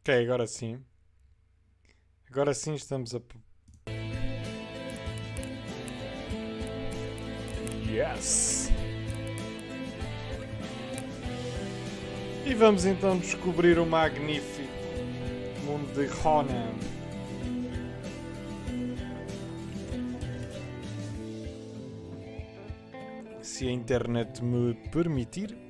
Ok, agora sim. Agora sim estamos a... Yes! E vamos então descobrir o magnífico mundo de Kôna. Se a internet me permitir.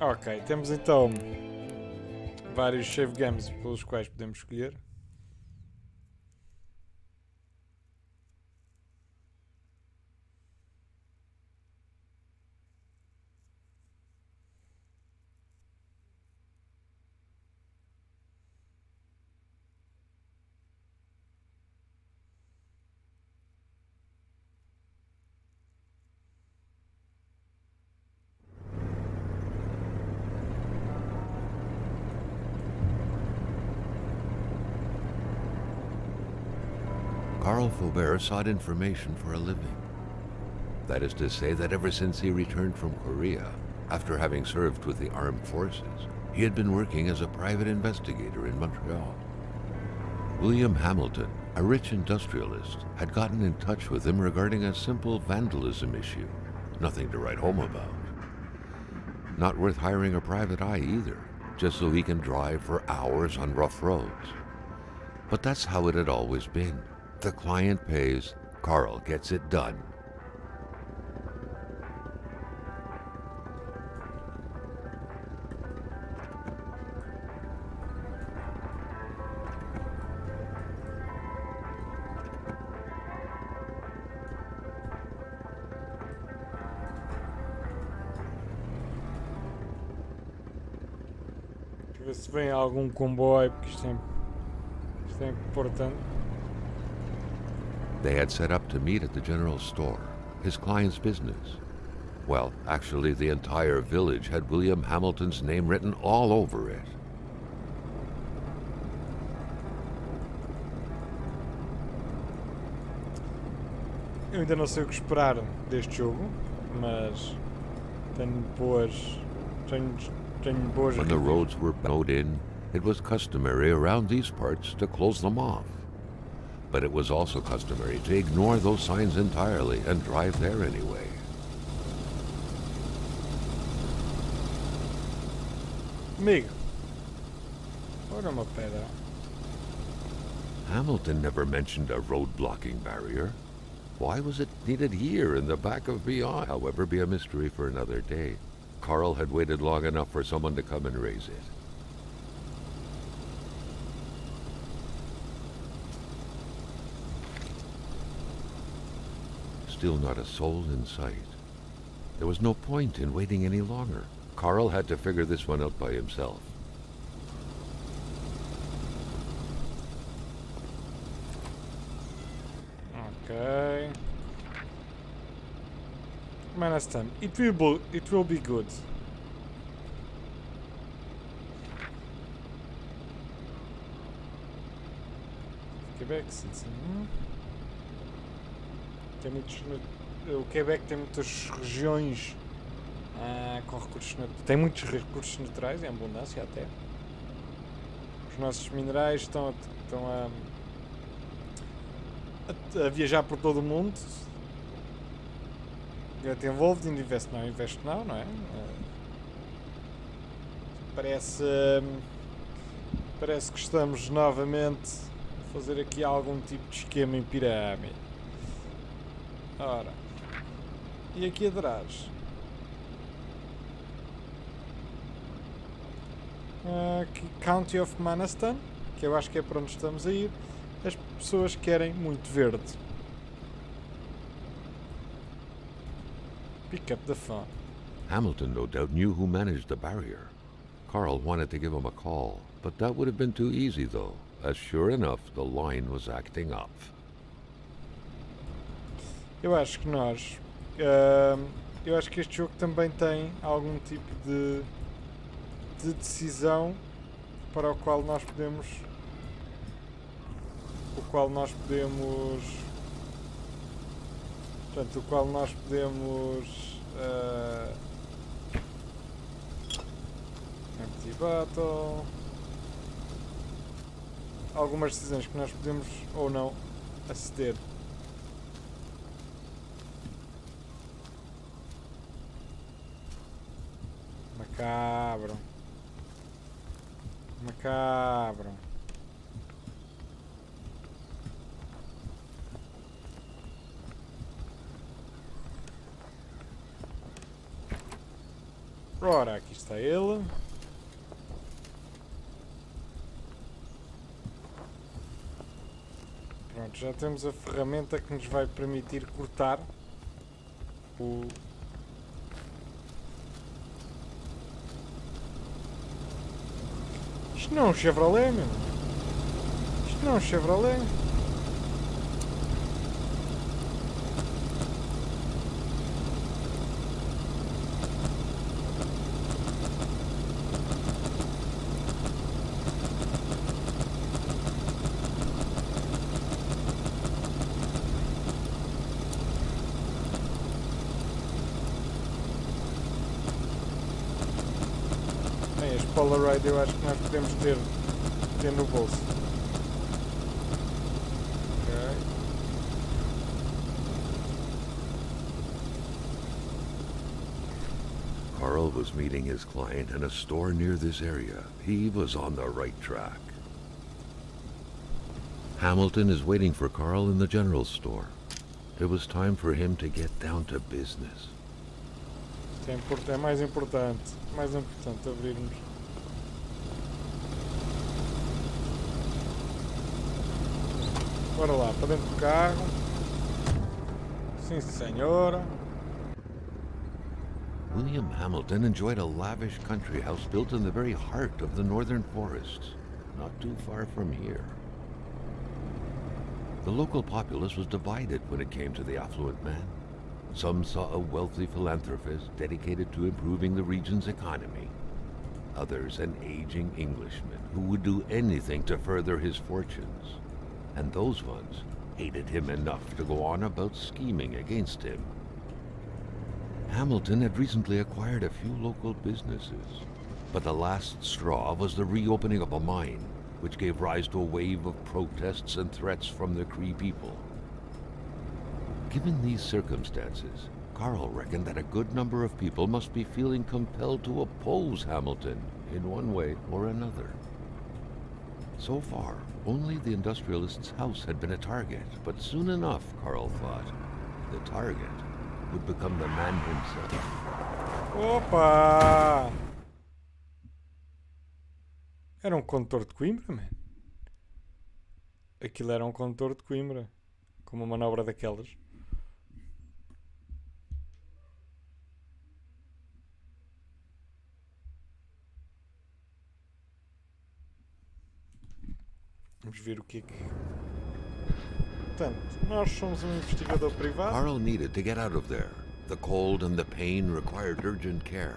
Ok, temos então vários save games pelos quais podemos escolher. Carl Faubert sought information for a living. That is to say that ever since he returned from Korea, after having served with the armed forces, he had been working as a private investigator in Montreal. William Hamilton, a rich industrialist, had gotten in touch with him regarding a simple vandalism issue. Nothing to write home about. Not worth hiring a private eye either, just so he can drive for hours on rough roads. But that's how it had always been. The client pays, Carl gets it done. Deixa eu ver se vem algum comboio, porque isto é importante. They had set up to meet at the general store, his client's business. Well, actually, the entire village had William Hamilton's name written all over it. Eu ainda não sei o que esperar deste jogo, mas tenho boas When the roads were mowed in, it was customary around these parts to close them off. But it was also customary to ignore those signs entirely and drive there anyway. Amigo, ora uma pedra. Hamilton never mentioned a road blocking barrier. Why was it needed here in the back of Beyond? However, be a mystery for another day. Carl had waited long enough for someone to come and raise it. Still not a soul in sight. There was no point in waiting any longer. Carl had to figure this one out by himself. Ok. Manastan, it will be good. Quebec, sim. Tem muitos, o Quebec tem muitas regiões com recursos naturais. Tem muitos recursos naturais, em abundância até. Os nossos minerais estão a viajar por todo o mundo. Get involved in invest now, não é? Parece que estamos novamente a fazer aqui algum tipo de esquema em pirâmide. Ora, e aqui atrás County of Manastan, que eu acho que é para onde estamos a ir. As pessoas querem muito verde. Pick up the phone. Hamilton no doubt knew who managed the barrier. Carl wanted to give him a call, but that would have been too easy though, as sure enough the line was acting up. Eu acho que eu acho que este jogo também tem algum tipo de de decisão para o qual nós podemos empty battle, algumas decisões que nós podemos ou não aceder. Macabro. Macabro. Ora, aqui está ele. Pronto, já temos a ferramenta que nos vai permitir cortar o... Isto não é um Chevrolet, meu. Isto não é um Chevrolet. Bem, este Polaroid eu acho que nós podemos ter no bolso. Ok. Carl was meeting his client in a store near this area. He was on the right track. Hamilton is waiting for Carl in the general store. It was time for him to get down to business. É mais importante abrirmos. Bora lá, para dentro do carro. Sim, senhora. William Hamilton enjoyed a lavish country house built in the very heart of the northern forests, not too far from here. The local populace was divided when it came to the affluent man. Some saw a wealthy philanthropist dedicated to improving the region's economy. Others an aging Englishman who would do anything to further his fortunes. And those ones hated him enough to go on about scheming against him. Hamilton had recently acquired a few local businesses, but the last straw was the reopening of a mine, which gave rise to a wave of protests and threats from the Cree people. Given these circumstances, Carl reckoned that a good number of people must be feeling compelled to oppose Hamilton in one way or another. So far, only the industrialist's house had been a target, but soon enough, Carl thought, the target would become the man himself. Opa! Era um condutor de Coimbra, man. Aquilo era um condutor de Coimbra. Com uma manobra daquelas. Vamos ver o que é que... Portanto, nós somos um investigador privado. Carl needed to get out of there. The cold and the pain required urgent care.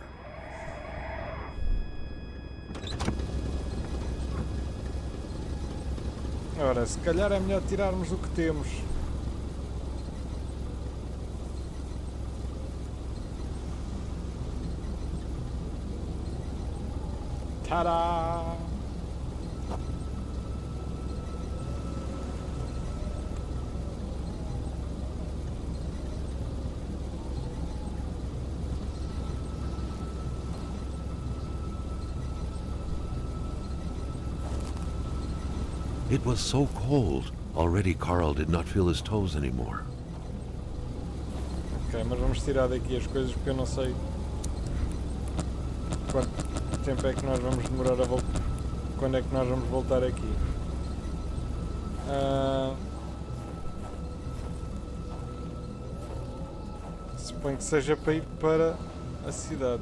Ora, se calhar é melhor tirarmos o que temos. Tadá! It was so cold. Already Carl did not feel his toes anymore. Ok, mas vamos tirar daqui as coisas porque eu não sei quanto tempo é que nós vamos demorar a voltar. Quando é que nós vamos voltar aqui? Suponho que seja para ir para a cidade.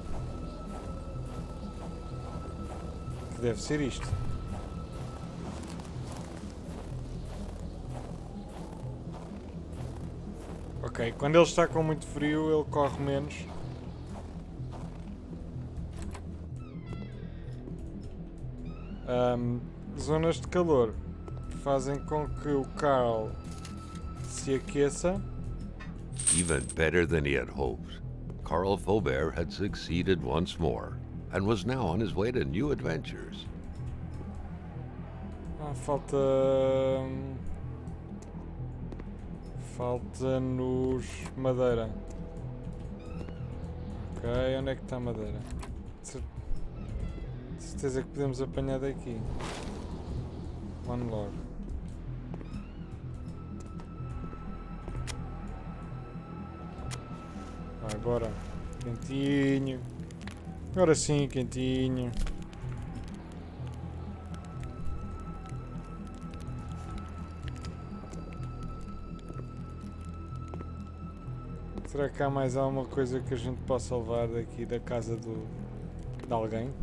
Que deve ser isto. Ok, quando ele está com muito frio, ele corre menos. Zonas de calor fazem com que o Carl se aqueça. Even better than he had hoped, Carl Faubert had succeeded once more and was now on his way to new adventures. Falta. Falta-nos madeira. Ok, onde é que está a madeira? Certeza que podemos apanhar daqui. One log. Vai, bora. Quentinho. Agora sim, quentinho. Será que há mais alguma coisa que a gente possa levar daqui da casa de alguém?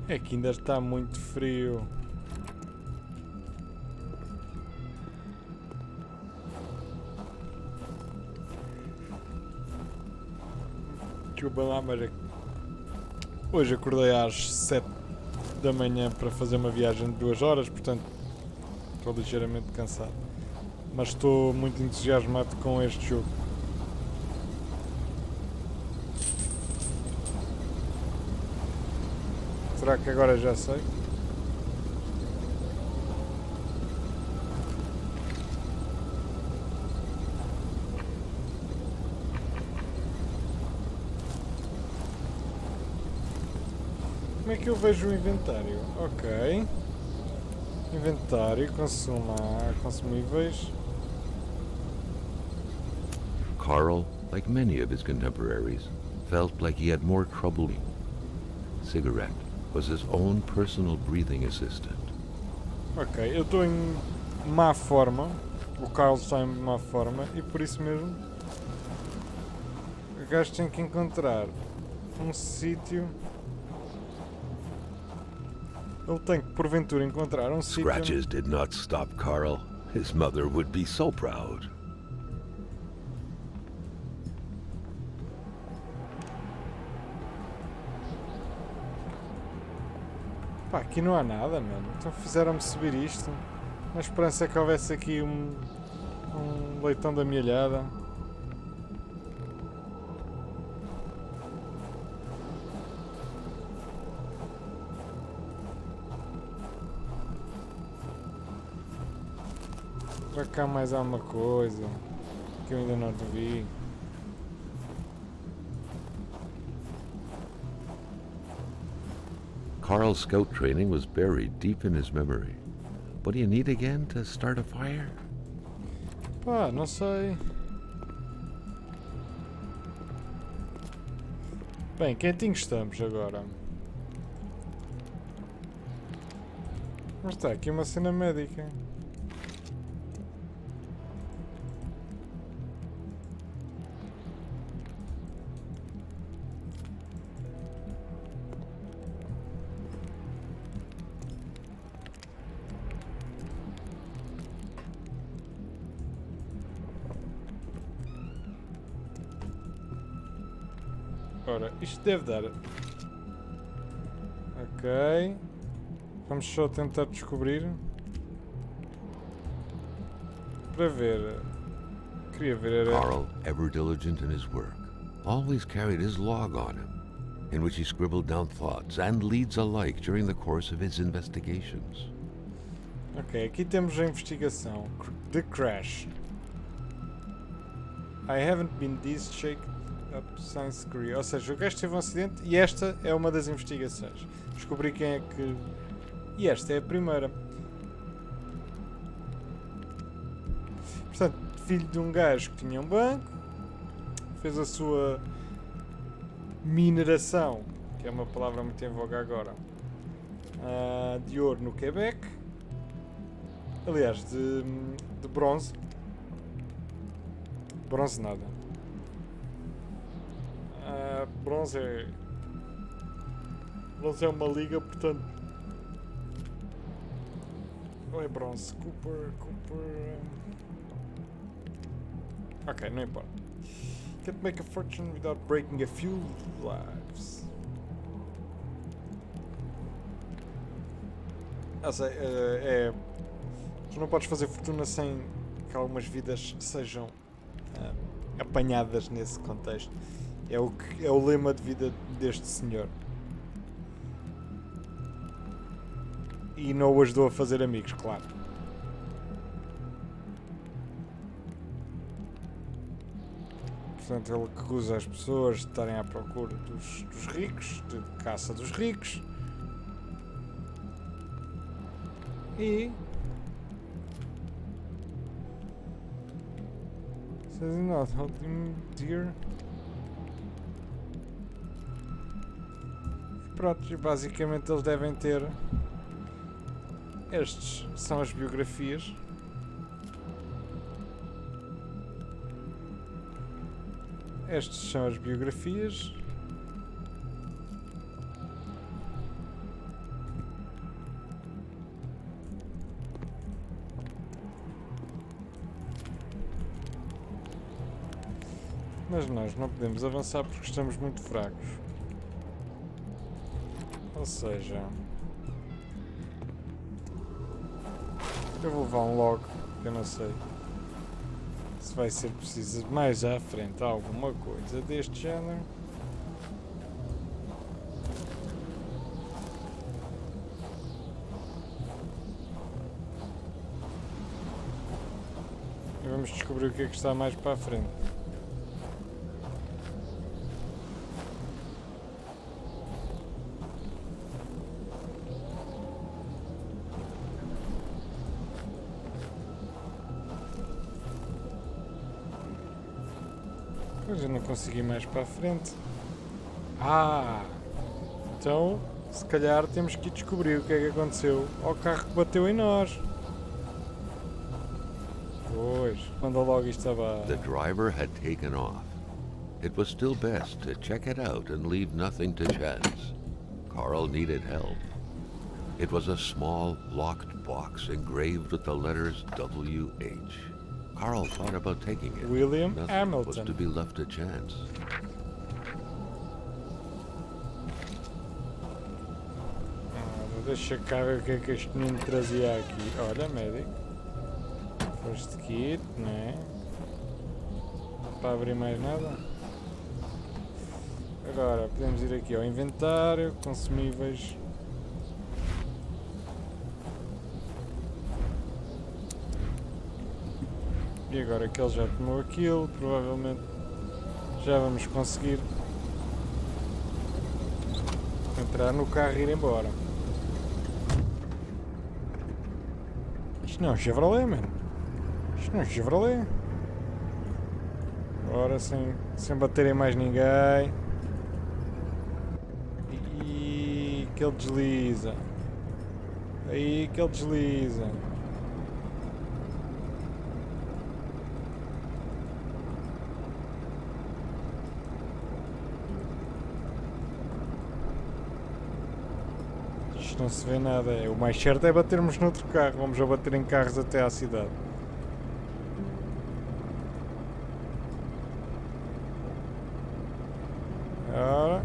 É que ainda está muito frio. Desculpa lá, mas hoje acordei às 7 da manhã para fazer uma viagem de 2 horas, portanto estou ligeiramente cansado. Mas estou muito entusiasmado com este jogo. Será que agora já sei? Como é que eu vejo o inventário? Ok. Inventário, consumíveis. Carl, like many of his contemporaries, felt like he had more trouble. Cigarette was his own personal breathing assistant. Ok, eu estou em má forma. O Carl está em má forma e por isso mesmo o gajo tem que encontrar um sítio. Ele tem que porventura encontrar um sítio. Scratches did not stop Carl. His mother would be so proud. Pá, aqui não há nada, mano. Então fizeram-me subir isto. Na esperança é que houvesse aqui um leitão da mielhada. Será que há mais alguma coisa que eu ainda não te vi? Carl's scout training was buried deep in his memory. What do you need again to start a fire? Pá, não sei. Bem, quentinhos estamos agora. Mas está aqui uma cena médica. Ora, isto deve dar. Ok. Vamos só tentar descobrir. Para ver. Queria ver era... Carl, ever diligent in his work, always carried his log on him, in which he scribbled down thoughts and leads alike during the course of his investigations. Ok, aqui temos a investigação. The Crash. I haven't been this shaken up since Korea. Ou seja, o gajo teve um acidente e esta é uma das investigações. Descobri quem é que... E esta é a primeira. Portanto, filho de um gajo que tinha um banco, fez a sua mineração, que é uma palavra muito em voga agora, de ouro no Quebec. Aliás, de bronze. Bronze nada. Bronze é uma liga, portanto... Ou é bronze? Cooper... Ok, não importa. Can't make a fortune without breaking a few lives. Sei, tu não podes fazer fortuna sem que algumas vidas sejam apanhadas nesse contexto. É o lema de vida deste senhor. E não o ajudou a fazer amigos, claro. Portanto, ele acusa as pessoas de estarem à procura dos ricos, de caça dos ricos. E... says not helping dear. Pronto, basicamente eles devem ter... Estes são as biografias. Estas são as biografias. Mas nós não podemos avançar porque estamos muito fracos. Ou seja... eu vou levar um logo, que eu não sei se vai ser preciso mais à frente alguma coisa deste género. E vamos descobrir o que é que está mais para a frente. Mas eu não consegui mais para a frente. Então, se calhar temos que descobrir o que é que aconteceu ao carro que bateu em nós. Pois, manda logo isto abaixo. The driver had taken off. It was still best to check it out and leave nothing to chance. Carl needed help. It was a small, locked box engraved with the letters W.H. Carl thought about taking it. William Nothing Hamilton. was to be left to chance. Deixa cá ver o que é que este menino trazia aqui. Olha, médico. First kit, não é? Não para abrir mais nada. Agora, podemos ir aqui ao inventário, consumíveis. E agora que ele já tomou aquilo, provavelmente já vamos conseguir entrar no carro e ir embora. Isto não é um Chevrolet, mano. Isto não é um Chevrolet. Agora sem baterem mais ninguém. E que ele desliza. Aí que ele desliza. Não se vê nada. O mais certo é batermos noutro carro. Vamos a bater em carros até à cidade. Ora.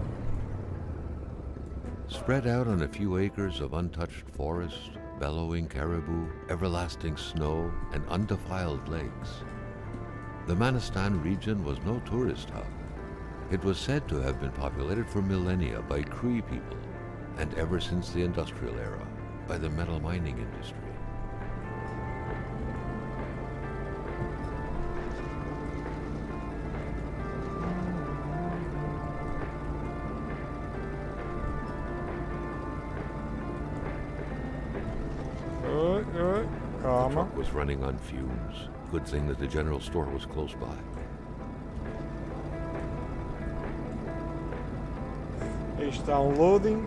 Spread out on a few acres of untouched forest, bellowing caribou, everlasting snow, and undefiled lakes. The Manistan region was no tourist hub. It was said to have been populated for millennia by Cree people, and ever since the industrial era, by the metal mining industry. The Calma. truck was running on fumes. Good thing that the general store was close by. Aí está um loading.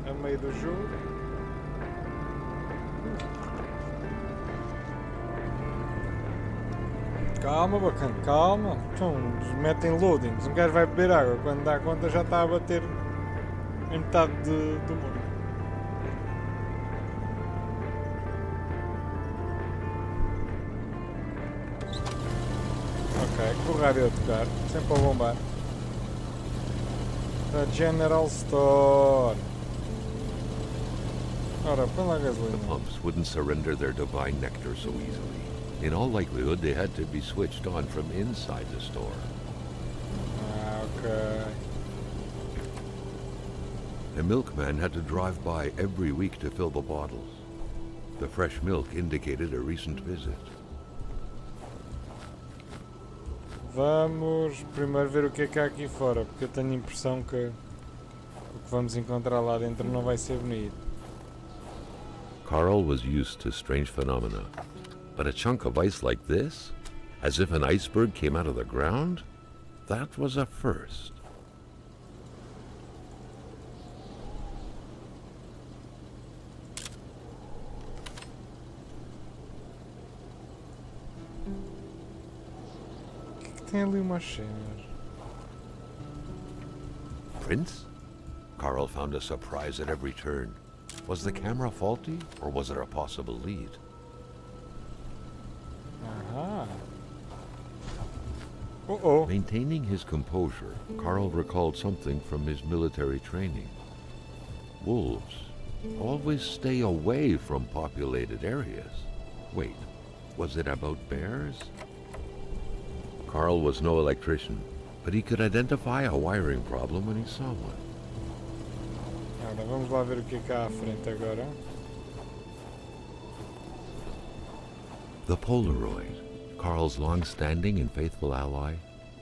A meio do jogo. Calma, bacana, calma. Então, metem loadings. Um gajo vai beber água. Quando dá conta já está a bater em metade do mundo. Ok, com o rádio a tocar, sempre a bombar. The General Store. Ora, põe lá a The gasolina. pumps wouldn't surrender their divine nectar so easily. In all likelihood, they had to be switched on from inside the store. Ah, ok. A milkman had to drive by every week to fill the bottles. The fresh milk indicated a recent visit. Vamos primeiro ver o que é que há aqui fora, porque eu tenho a impressão que o que vamos encontrar lá dentro não vai ser bonito. Carl was used to strange phenomena, but a chunk of ice like this, as if an iceberg came out of the ground, that was a first. O que é que tem ali umas cenas? Prince? Carl found a surprise at every turn. Was the camera faulty, or was it a possible lead? Aham. Oh. Maintaining his composure, Carl recalled something from his military training. Wolves always stay away from populated areas. Wait, was it about bears? Carl was no electrician, but he could identify a wiring problem when he saw one. Ora, vamos lá ver o que é que há à frente agora. The Polaroid, Carl's long-standing and faithful ally,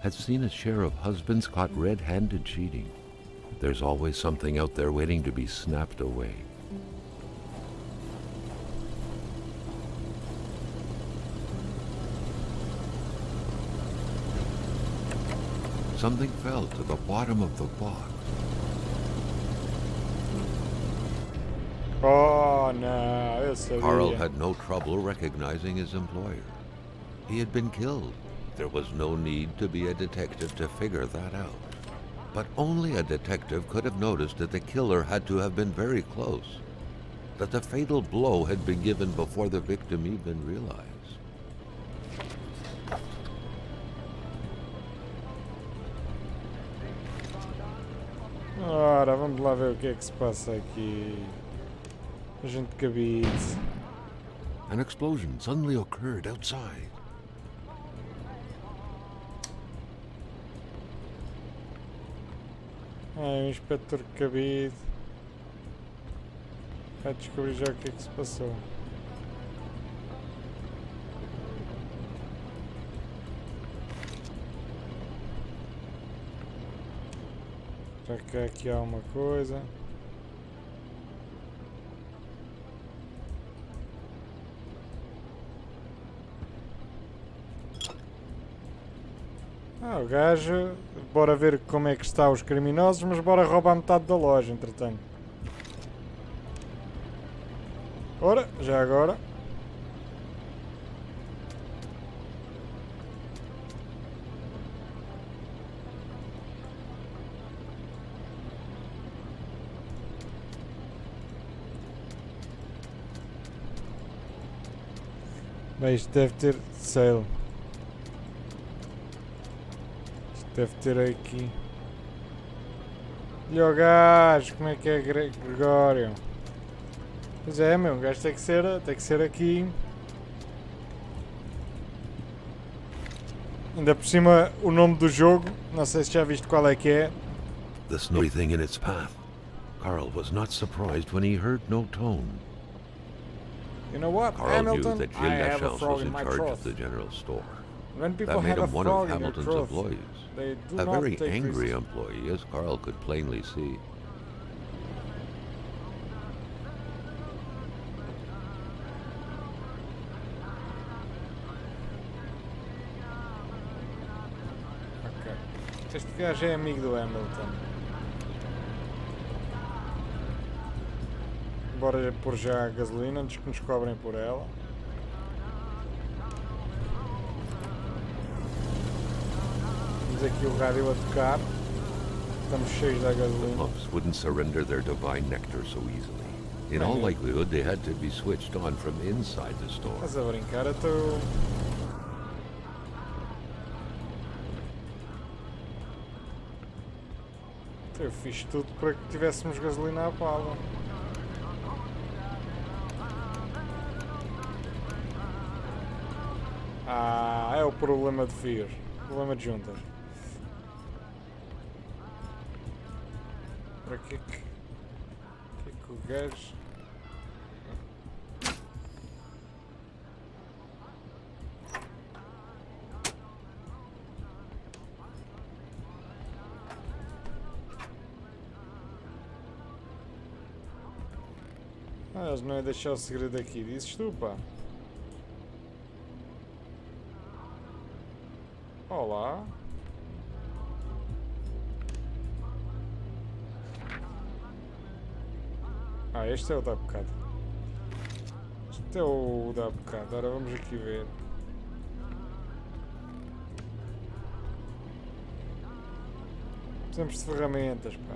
had seen its share of husbands caught red-handed cheating. There's always something out there waiting to be snapped away. Something fell to the bottom of the box. Oh, não, eu sabia. Carl had no trouble recognizing his employer. He had been killed. There was no need to be a detective to figure that out. But only a detective could have noticed that the killer had to have been very close, that the fatal blow had been given before the victim even realized. Ora, vamos lá ver o que é que se passa aqui. Agente de cabide. An explosion suddenly occurred outside. O inspetor de cabide. Vai descobrir já o que é que se passou. Já que aqui há uma coisa. O gajo, bora ver como é que está os criminosos, mas bora roubar metade da loja, entretanto. Ora, já agora. Bem, isto deve ter sale. Deve ter aqui. E o gajo, como é que é Gregório? Pois é, meu, o gajo tem que ser aqui. Ainda por cima o nome do jogo, não sei se já viste qual é que é. The snowy thing in its path. Carl was not surprised when he heard no tone. You know what, Carl Hamilton? knew that I Jill have a Lachance frog was in in my charge trough. of the general store. When people That made have a him one of frog in their Hamilton's trough, employees. they do A not very take angry risks. employee, as Carl could plainly see. Ok. Este gajo é amigo do Hamilton. Bora pôr já a gasolina antes que nos cobrem por ela. Temos aqui o rádio a tocar. Estamos cheios da The gasolina. pumps wouldn't surrender their divine nectar so easily. In all likelihood, they had to be switched on from inside the store. Estás a brincar? Eu estou... Eu fiz tudo para que tivéssemos gasolina à pala. Ah, é o problema de FIR. Problema de juntas. Para que é que o gajo... Ah, eles não iam deixar o segredo aqui, dizes tu, pá. Olá. Ah, este é o da bocado. Este é o da bocado. Ora, vamos aqui ver. Precisamos de ferramentas, pá.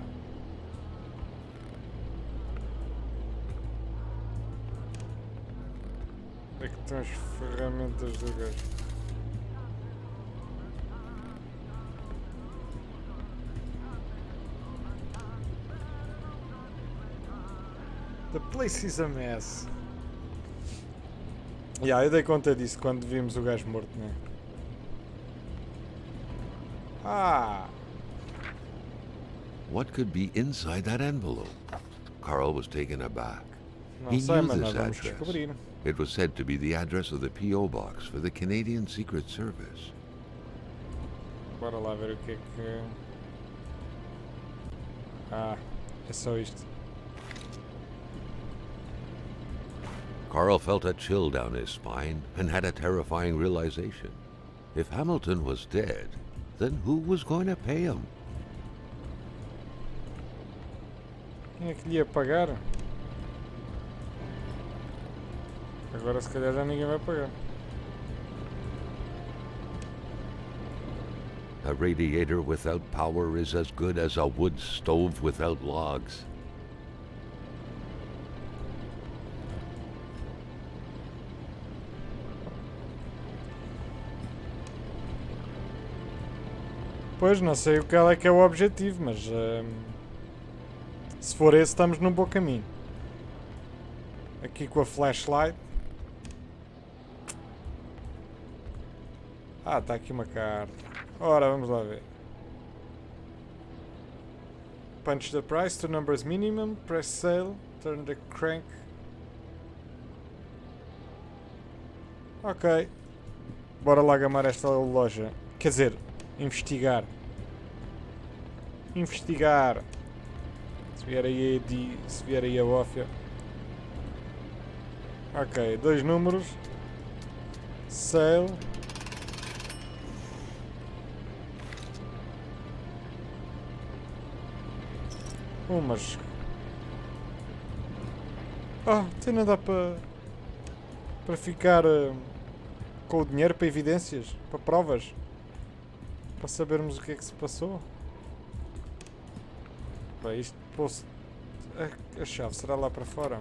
Onde é que estão as ferramentas do gajo? The place is a mess. Eu dei conta disso quando vimos o gajo morto, né? Ah! What could be inside that envelope? Carl was taken aback. Não He sei, knew mas this nós vamos address. descobrir. It was said to be the address of the P.O. box for the Canadian Secret Service. Bora lá ver o que é que... Ah, é só isto. Carl felt a chill down his spine and had a terrifying realization. If Hamilton was dead, then who was going to pay him? Quem é que lhe ia pagar? Agora se calhar já ninguém vai pagar. A radiator without power is as good as a wood stove without logs. Pois, não sei o que é o objetivo, mas... se for esse, estamos num bom caminho. Aqui com a flashlight. Ah, está aqui uma carta. Ora, vamos lá ver. Punch the price to numbers minimum. Press sale. Turn the crank. Ok. Bora lá gamar esta loja. Quer dizer, investigar. Investigar. Se vier aí a bófia. Ok, 2 números. Sale. Mas... Ah, até não dá para ficar com o dinheiro para evidências, para provas, para sabermos o que é que se passou. Bem, isto posso... A chave será lá para fora.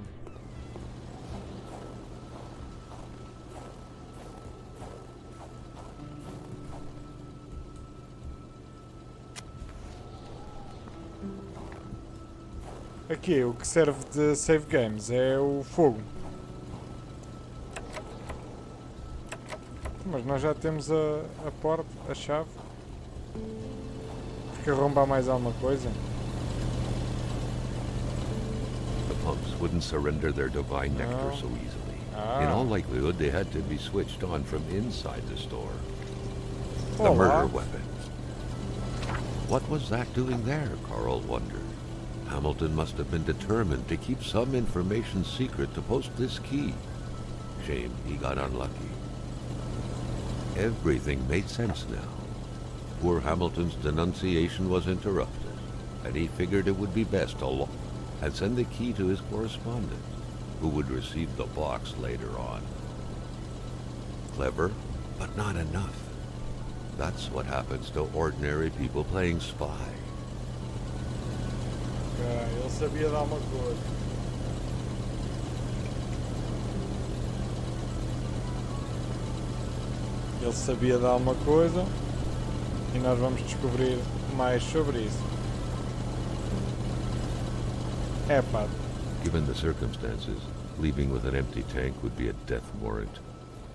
Aqui, o que serve de save games é o fogo. Mas nós já temos a porta, a chave. Porque arrombar mais alguma coisa. The pumps wouldn't surrender their divine nectar so easily. In all likelihood, they had to be switched on from inside the store. The murder weapon. What was that doing there, Carl wondered. Hamilton must have been determined to keep some information secret to post this key. Shame he got unlucky. Everything made sense now. Poor Hamilton's denunciation was interrupted, and he figured it would be best to lock and send the key to his correspondent, who would receive the box later on. Clever, but not enough. That's what happens to ordinary people playing spy. Ele sabia de alguma coisa. Ele sabia de alguma coisa e nós vamos descobrir mais sobre isso. É pá, Given the circumstances, leaving with an empty tank would be a death warrant.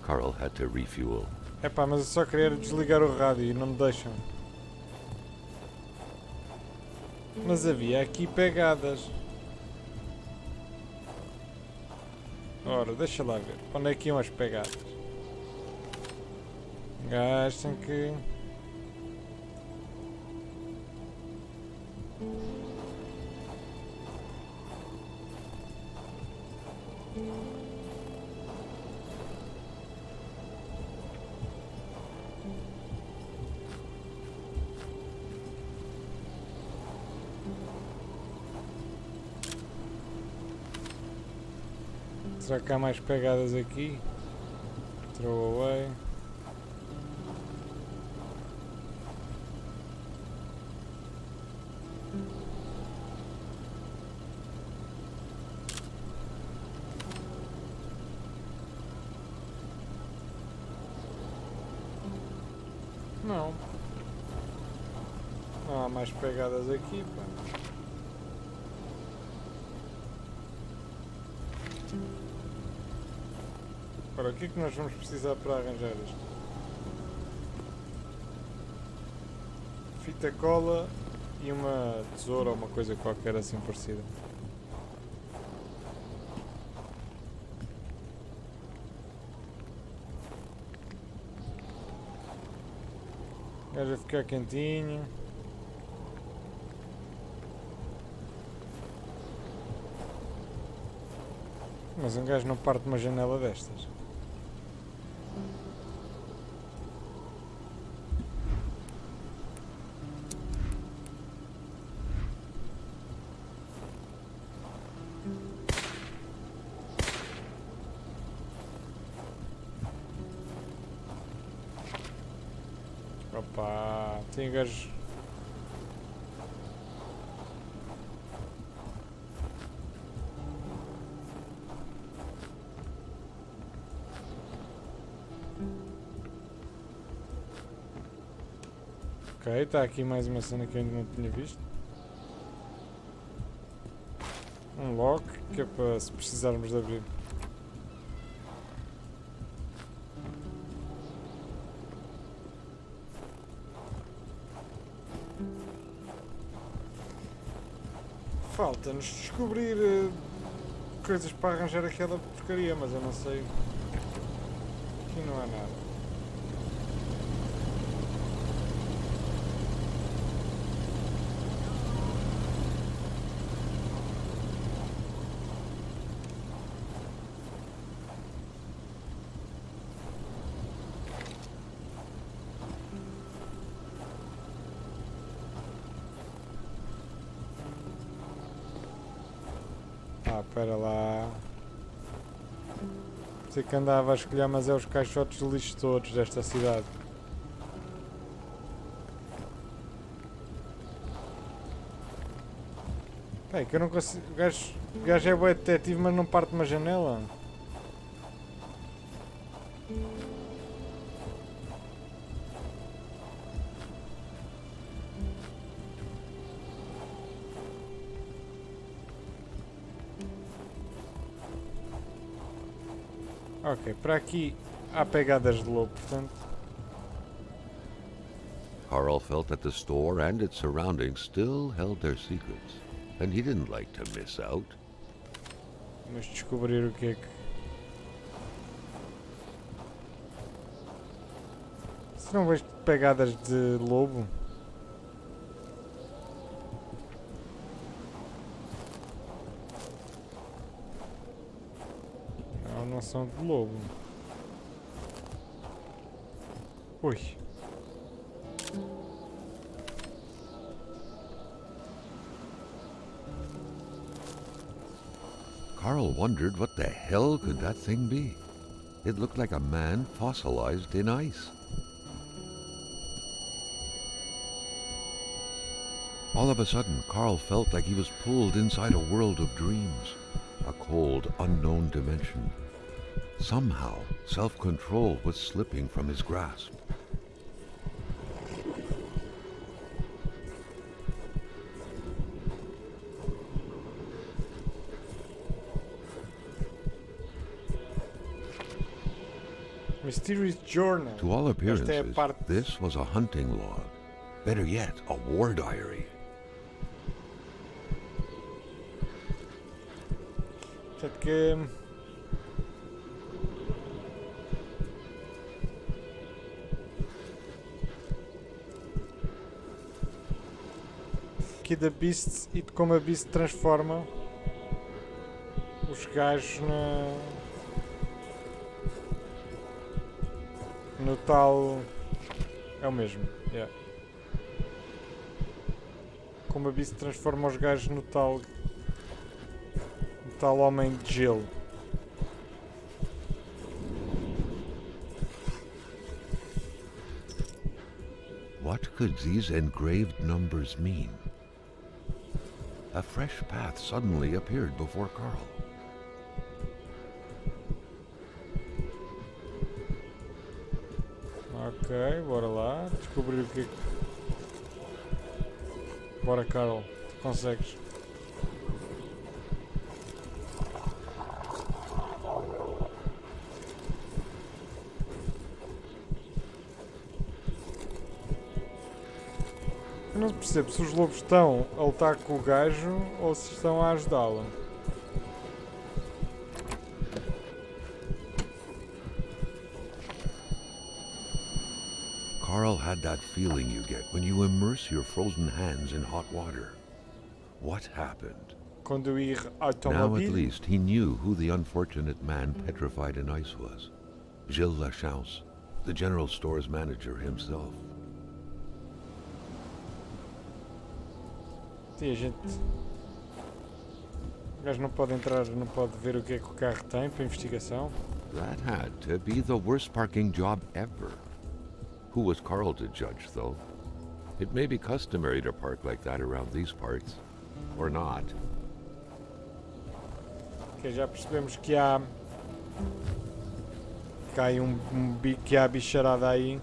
Carl had to refuel. é pá, mas eu só queria desligar o rádio e não me deixam. Mas havia aqui pegadas. Ora, deixa lá ver. Onde é que iam as pegadas? Gajo tem que... Será que há mais pegadas aqui? Throw away. Não. Não há mais pegadas aqui, pá. Ora, o que é que nós vamos precisar para arranjar isto? Fita cola e uma tesoura ou uma coisa qualquer assim parecida. O gajo vai ficar quentinho. Mas um gajo não parte uma janela destas. Opa, tem gajos. Ok, está aqui mais uma cena que eu ainda não tinha visto. Um lock, que é para se precisarmos de abrir. Falta-nos descobrir coisas para arranjar aquela porcaria, mas eu não sei. Aqui não há nada. Ah, pera lá. Sei que andava a escolher, mas é os caixotes de lixo todos desta cidade. Peraí, que eu não consigo... O gajo é bué detetive, mas não parte uma janela. Ok, para aqui há pegadas de lobo, portanto... Carl felt that the store and its surroundings still held their secrets, and he didn't like to miss out. Vamos descobrir o que é que... Se não vejo pegadas de lobo... Não, não são de lobo. Ui. Carl wondered what the hell could that thing be. It looked like a man fossilized in ice. All of a sudden, Carl felt like he was pulled inside a world of dreams, a cold, unknown dimension. Somehow, self-control was slipping from his grasp. Mysterious Journal. To all Esta é a appearances, parte... this was a hunting log. Better yet, a war diary. Portanto que... aqui da Beast e de como a Beast transforma os gajos no tal... é o mesmo, yeah. Como a Beast transforma os gajos no tal homem de gelo. What could these engraved numbers mean? A fresh path suddenly appeared before Carl. Ok, bora lá. Descobrir o que é que... Bora, Carl. Tu consegues. Eu não percebo se os lobos estão a lutar com o gajo ou se estão a ajudá-lo. Carl had that feeling you get when you immerse your frozen hands in hot water. What happened? Conduir Now at automobile. least he knew who the unfortunate man petrified in ice was. Gilles Lachance, the general store's manager himself. Sim, a gente... O gajo não pode entrar, não pode ver o que é que o carro tem para investigação. That had to be the worst parking job ever. Who was Carl to judge, though? It may be customary to park like that around these parts. Or not. Ok, já percebemos que há... que há aí que há bicharada aí.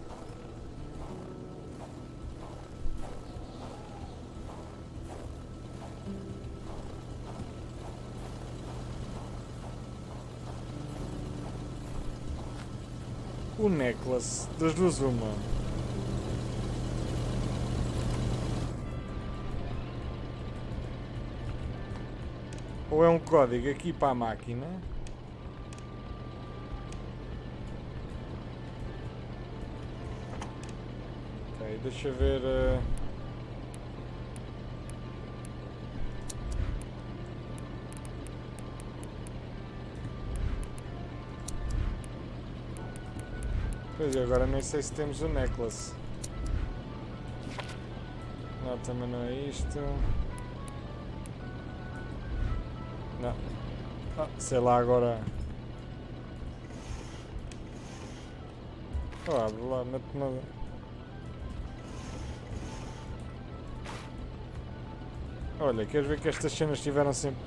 O necklace, das duas uma. Ou é um código aqui para a máquina. Ok, deixa ver... Pois é, agora nem sei se temos o necklace. Não, também não é isto. Não. Ah, sei lá agora. Oh, abre lá, mete-me lá. Olha, queres ver que estas cenas tiveram sempre...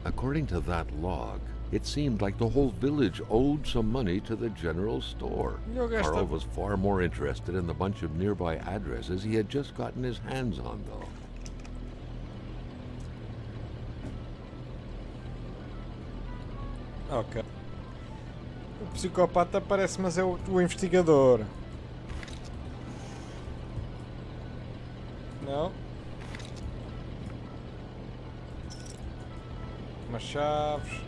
According to that log, it seemed like the whole village owed some money to the general store. Carl was far more interested in the bunch of nearby addresses he had just gotten his hands on, though. Ok. O psicopata parece, mas é o investigador. Não. Umas chaves.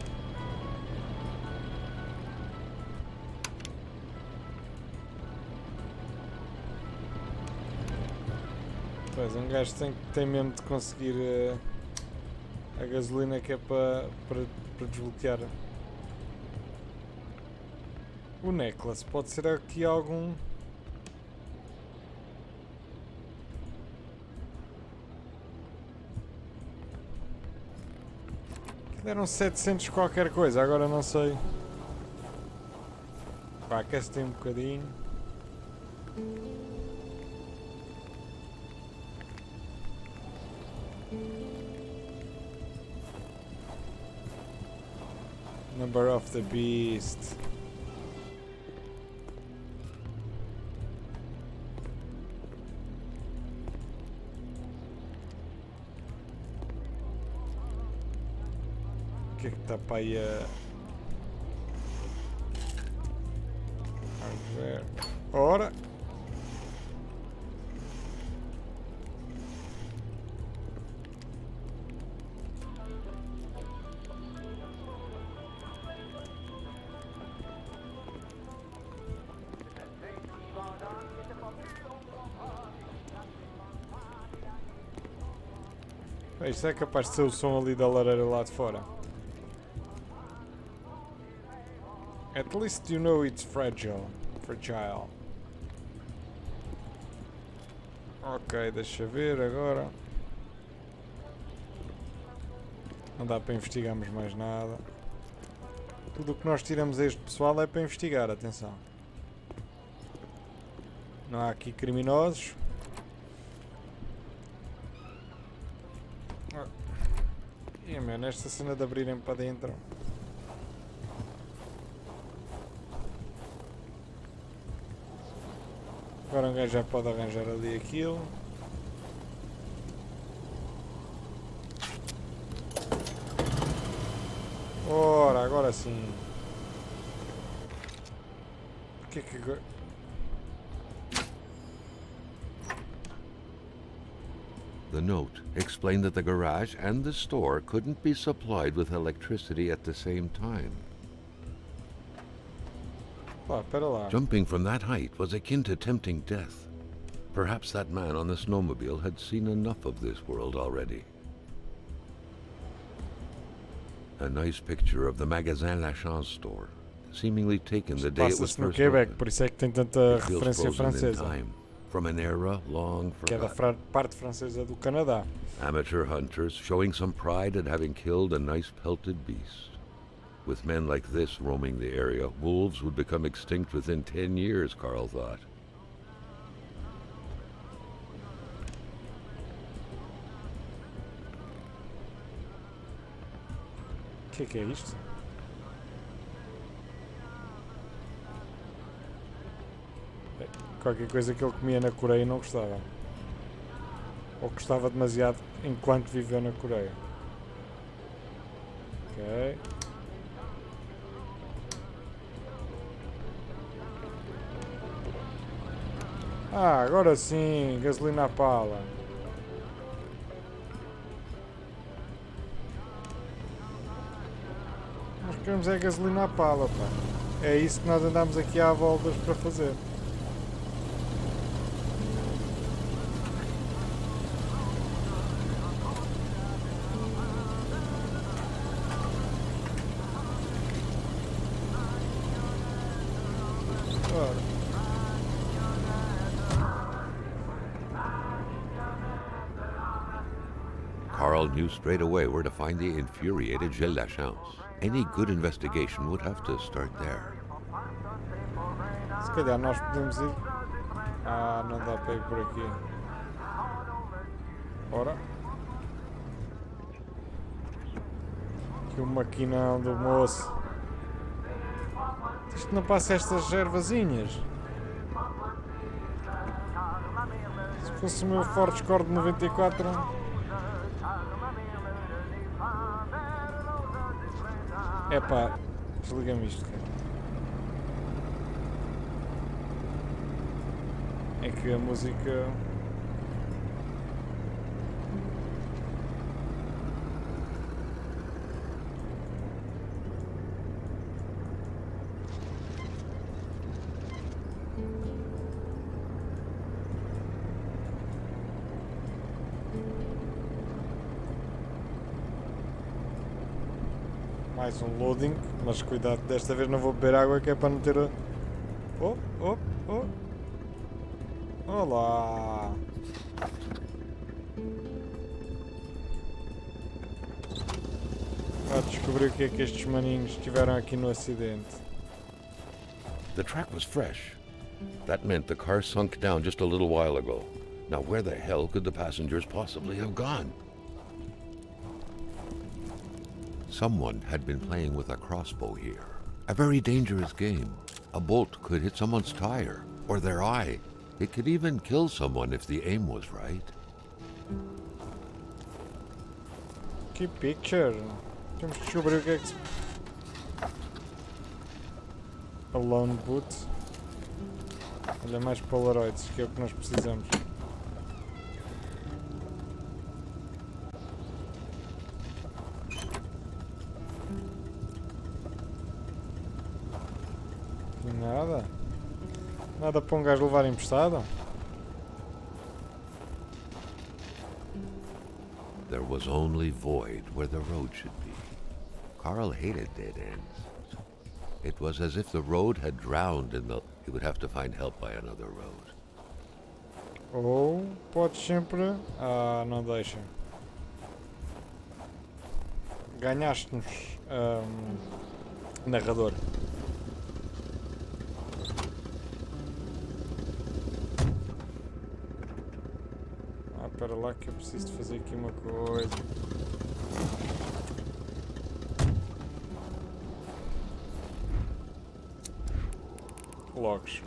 Pois, um gajo tem mesmo de conseguir a gasolina que é para desbloquear. O necklace pode ser aqui algum... Deram 700 qualquer coisa, agora não sei. Pá, aquece tem um bocadinho. Number of the beast. O que é que está para aí a... Bora! Isto é capaz de ser o som ali da lareira lá de fora. At least you know it's fragile. Ok, deixa ver agora. Não dá para investigarmos mais nada. Tudo o que nós tiramos a este pessoal é para investigar, atenção. Não há aqui criminosos. E mano, esta cena de abrirem para dentro. Agora um gajo já pode arranjar ali aquilo. Ora, agora sim. Porquê que agora... The note explained that the garage and the store couldn't be supplied with electricity at the same time. Pá, espera lá. Jumping from that height was akin to tempting death. Perhaps that man on the snowmobile had seen enough of this world already. A nice picture of the Magasin Lachance store, seemingly taken the day it was Passa-se no first Quebec, opened. por isso é que tem tanta It feels referência frozen in francesa. time, from an era long Que é da forgotten. parte francesa do Canadá. Amateur hunters showing some pride at having killed a nice pelted beast. With men like this roaming the area, wolves would become extinct within 10 years, Carl thought. O que é isto? Qualquer coisa que ele comia na Coreia e não gostava. Ou gostava demasiado enquanto viveu na Coreia. Ok. Ah, agora sim, gasolina à pala. Nós queremos é gasolina à pala, pá. É isso que nós andamos aqui à voltas para fazer. Ora. Carl knew straight away where to find the infuriated Gilles Lachance. Any good investigation would have to start there. Se calhar nós podemos ir. Ah, não dá para ir por aqui. Ora. Aqui o maquinão do moço. Isto não passa estas ervazinhas. Se fosse o meu Ford Score de 94. Epá, desliga-me isto, cara. É que a música... Mais um loading, mas cuidado, desta vez não vou beber água que é para não ter... Oh, oh, oh! Olá! Vá descobrir o que é que estes maninhos tiveram aqui no acidente. The track was fresh. That meant the car sunk down just a little while ago. Now where the hell could the passengers possibly have gone? Someone had been playing with a crossbow here. A very dangerous game. A bolt could hit someone's tire, or their eye. It could even kill someone if the aim was right. Que picture! Temos que descobrir o que é que se... Alone boot. Olha, mais polaroids, que é o que nós precisamos. E nada. Nada para um gajo levar emprestado. There was only void where the road should be. Carl hated dead ends. It was as if the road had drowned in the... He would have to find help by another road. Ou podes sempre... Ah, não deixa. Ganhaste-nos narrador. Ah, espera lá que eu preciso de fazer aqui uma coisa. Logs.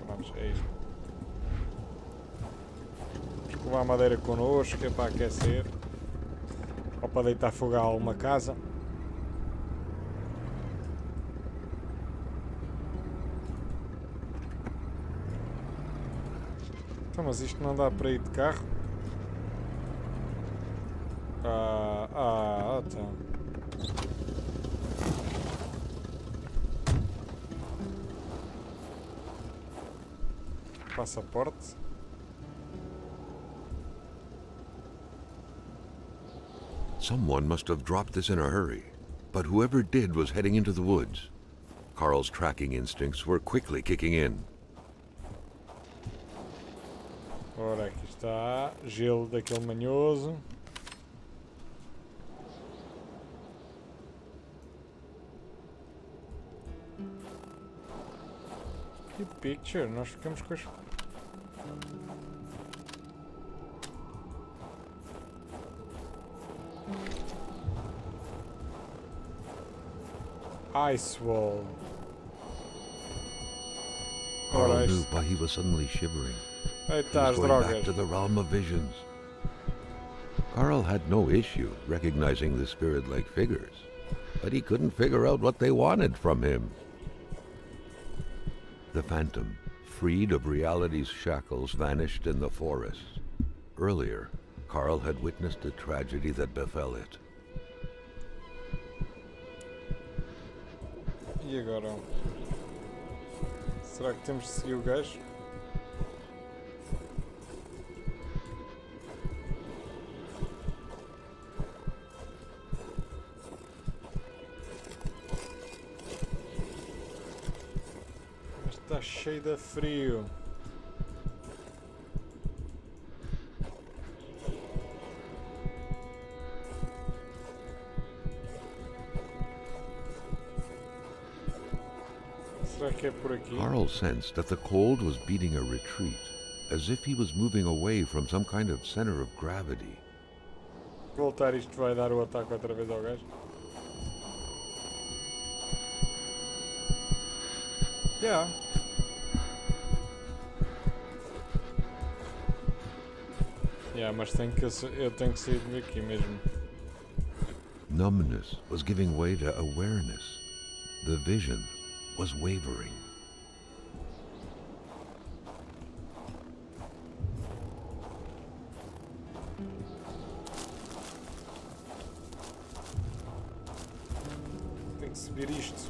Pronto, é isto. Vamos levar a madeira connosco, que é para aquecer. Ou para deitar fogo a alguma casa. Então, mas isto não dá para ir de carro? Então. Passaporte. Someone must have dropped this in a hurry, but whoever did was heading into the woods. Carl's tracking instincts were quickly kicking in. Ora, aqui está. Gelo daquele manhoso. Que picture, nós ficamos com as... Ice wall. Carl Ora, knew isto... why he was suddenly shivering. Aí He está was as going back drogas. to the realm of visions. Carl had no issue recognizing the spirit-like figures, but he couldn't figure out what they wanted from him. The phantom, freed of reality's shackles, vanished in the forest. Earlier, Carl had witnessed a tragedy that befell it. E agora? Será que temos de seguir o gajo? Mas está cheio de frio. Será que é por aqui? Carl sensed that the cold was beating a retreat, as if he was moving away from some kind of center of gravity. Voltar isto vai dar o ataque outra vez ao gajo? Yeah. Yeah, mas eu tenho que sair daqui mesmo. Numbness was giving way to awareness. The vision was wavering. Tem que subir isto.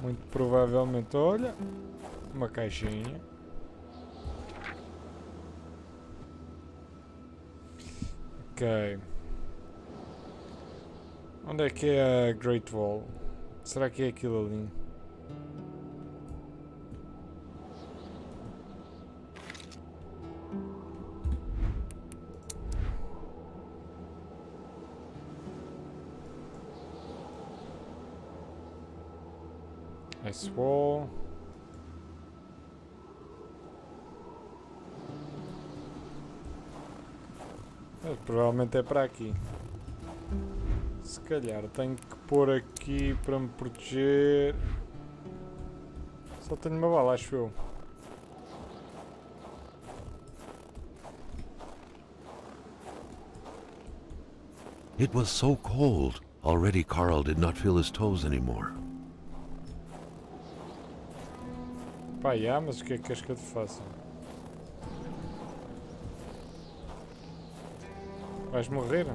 Muito provavelmente, olha, uma caixinha. Ok. Onde é que é a Great Wall? Será que é aquilo ali? Ice Wall. Provavelmente é para aqui. Se calhar tenho que pôr aqui para me proteger. Só tenho uma bala, acho eu. It was so cold. Already Carl did not feel his toes anymore. Pá, mas o que é que queres que eu te faça? Vais morrer?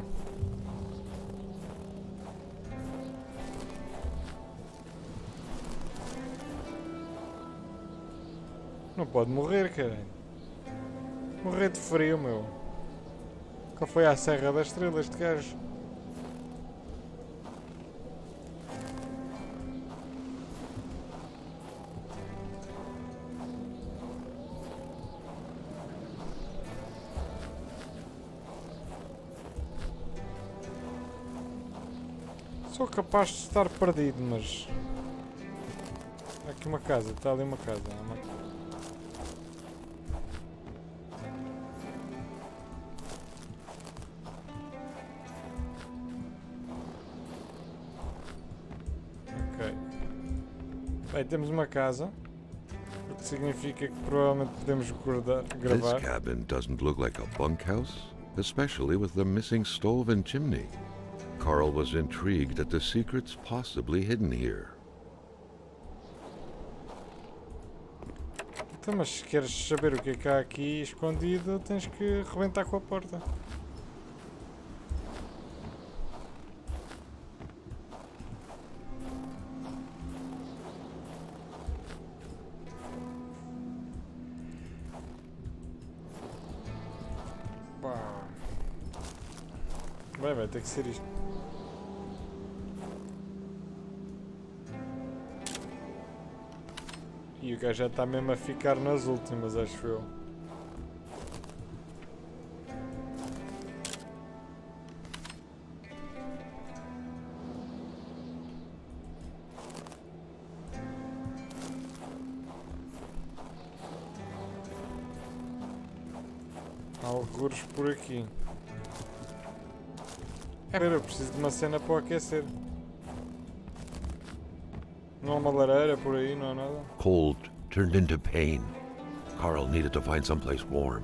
Não pode morrer, caralho. Morrer de frio, meu. Qual foi à Serra das Estrelas este gajo? Sou capaz de estar perdido, mas... Há aqui uma casa, está ali uma casa. Ok. Bem, temos uma casa. O que significa que provavelmente podemos This gravar. cabin doesn't look like a bunkhouse, especially with the missing stove and chimney. Carl was intrigued at the secrets possibly hidden here. Então, mas se queres saber o que há aqui escondido, tens que rebentar com a porta. Pá. Vai ter que ser isto. E o gajo já está mesmo a ficar nas últimas, acho eu. Há algures por aqui. Eu preciso de uma cena para o aquecer. Não há uma lareira por aí, não há nada. Cold turned into pain. Carl needed to find someplace warm.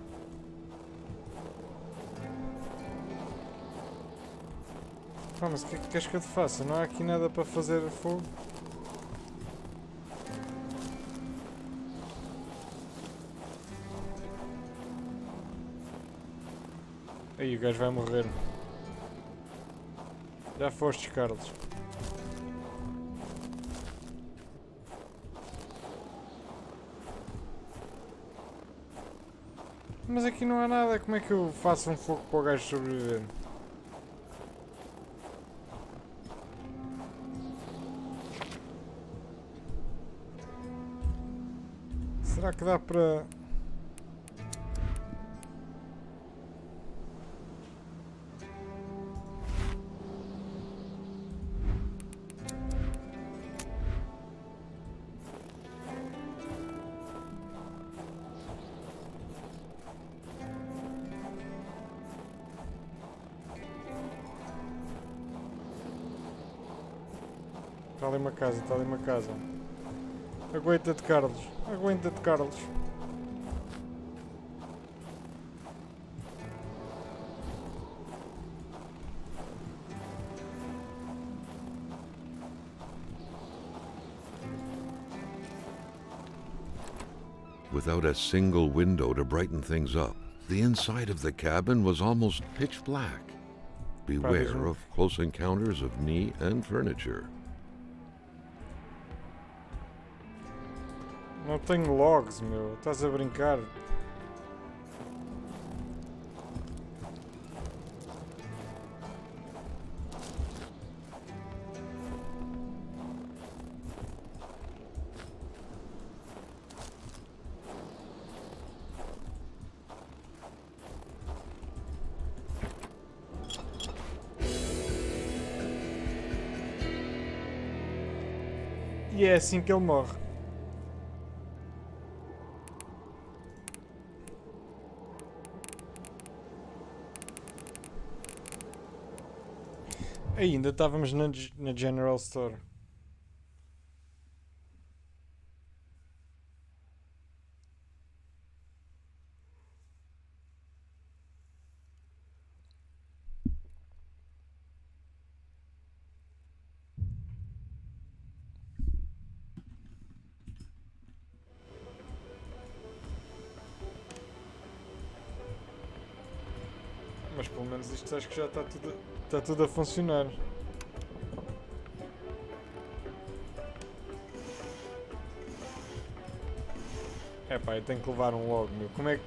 Pá, mas o que é que queres que eu te faça? Não há aqui nada para fazer fogo? Aí o gajo vai morrer. Já fostes, Carlos. Mas aqui não há nada. Como é que eu faço um fogo para o gajo sobreviver? Será que dá para... Está ali uma casa, está ali uma casa. Aguenta-te, Carlos. Aguenta-te, Carlos. Without a single window to brighten things up, the inside of the cabin was almost pitch black. Beware of close encounters of knee and furniture. Não tenho logs, meu. Estás a brincar? E é assim que ele morre. Ainda estávamos na General Store. Mas pelo menos isto acho que já está tudo a funcionar. É pá, eu tenho que levar um logo, meu. Como é que...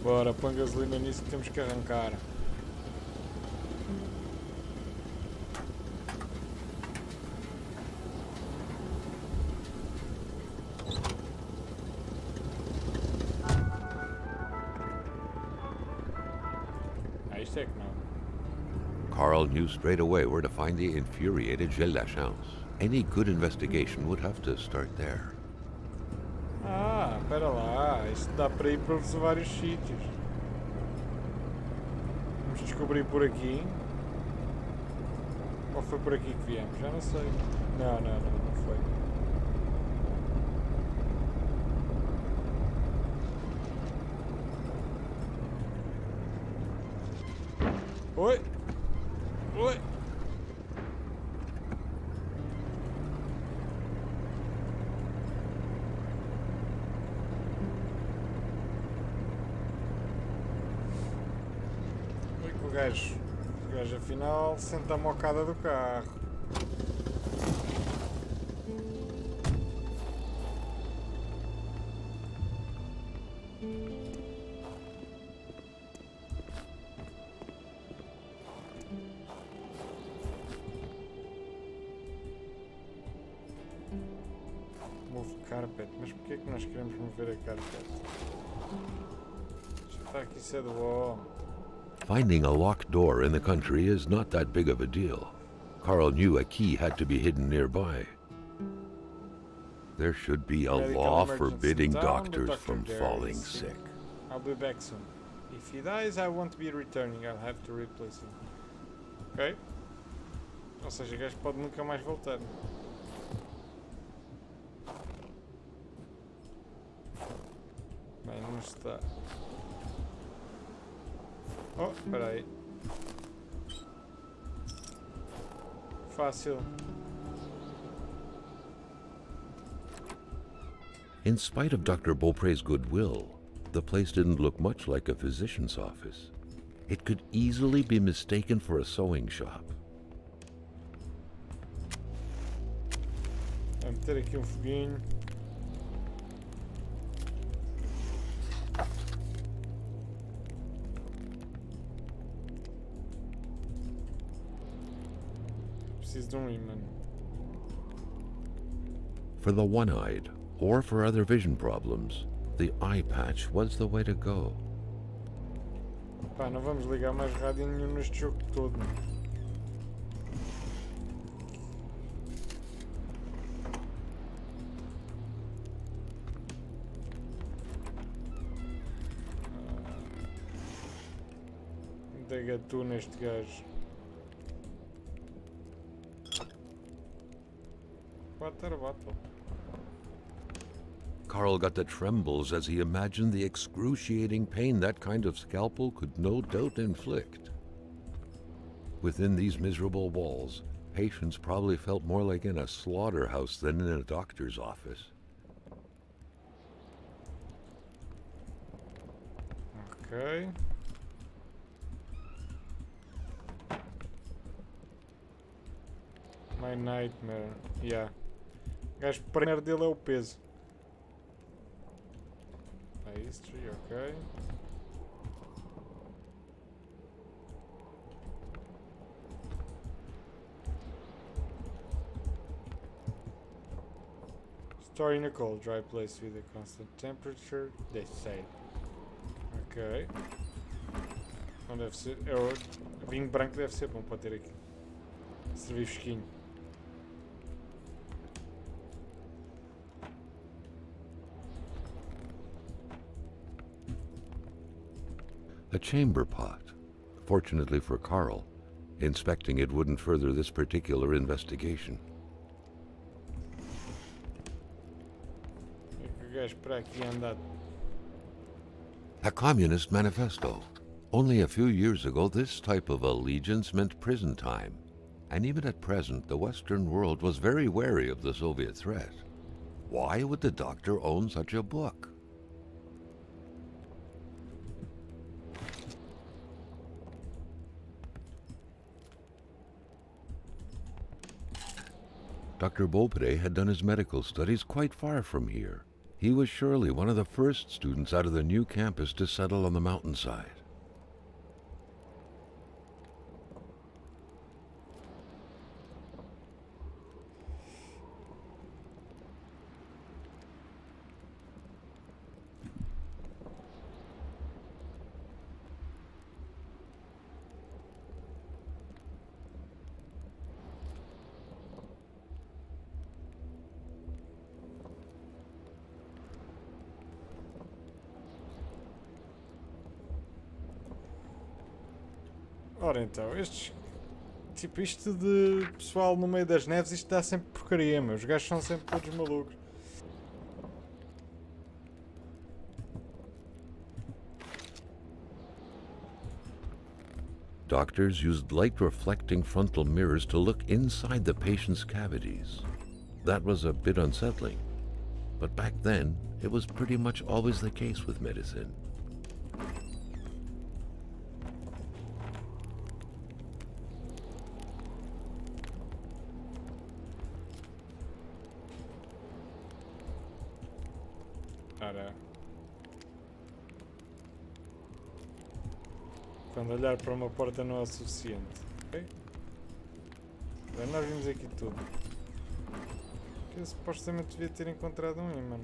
Bora, põe gasolina nisso que temos que arrancar. Isto é que não. Carl knew straight away where to find the infuriated Gilles Lachance. Any good investigation would have to start there. Ah, espera lá. Isto dá para ir para vários sítios. Vamos descobrir por aqui. Ou foi por aqui que viemos? Já não sei. Não foi. Oi! Oi! Oi que o gajo afinal senta a mocada do carro. Move carpet, mas porquê é que nós queremos mover a carpet? Já está aqui cedo, ó. Finding a locked door in the country is not that big of a deal. Carl knew a key had to be hidden nearby. There should be a Medical law emergency forbidding down, the doctors doctor from there falling is sick. I'll be back soon. If he dies, I won't be returning. I'll have to replace him. Ok? Ou seja, o gajo pode nunca mais voltar. Bem, não está. Oh, espera aí. Fácil. In spite of Dr. Beaupre's goodwill, the place didn't look much like a physician's office. It could easily be mistaken for a sewing shop. Vamos meter aqui foguinho. Preciso de imã. For the one-eyed, or for other vision problems, the eye patch was the way to go. Pá, não vamos ligar mais rádio nenhum neste jogo todo. Da gatu neste gajo. Water bottle. Carl got the trembles as he imagined the excruciating pain that kind of scalpel could no doubt inflict. Within these miserable walls, patients probably felt more like in a slaughterhouse than in a doctor's office. Ok. My nightmare. Yeah. O gajo primeiro dele é o peso. History, ok. Store in a cold, dry place with a constant temperature, they say. Ok. Não deve ser. Vinho branco deve ser bom para ter aqui. Servir fresquinho. A chamber pot. Fortunately for Carl, inspecting it wouldn't further this particular investigation. É que o gajo para aqui anda. A communist manifesto. Only a few years ago, this type of allegiance meant prison time. And even at present, the Western world was very wary of the Soviet threat. Why would the doctor own such a book? Dr. Beaupre had done his medical studies quite far from here. He was surely one of the first students out of the new campus to settle on the mountainside. Ora então, estes... Tipo, isto de pessoal no meio das neves, isto dá sempre porcaria, meu. Os gajos são sempre todos malucos. Doctors used light-reflecting frontal mirrors to look inside the patient's cavities. That was a bit unsettling. But back then, it was pretty much always the case with medicine. Ora. Quando olhar para uma porta não é o suficiente. Ok? Bem, nós vimos aqui tudo. Que eu supostamente devia ter encontrado um imã.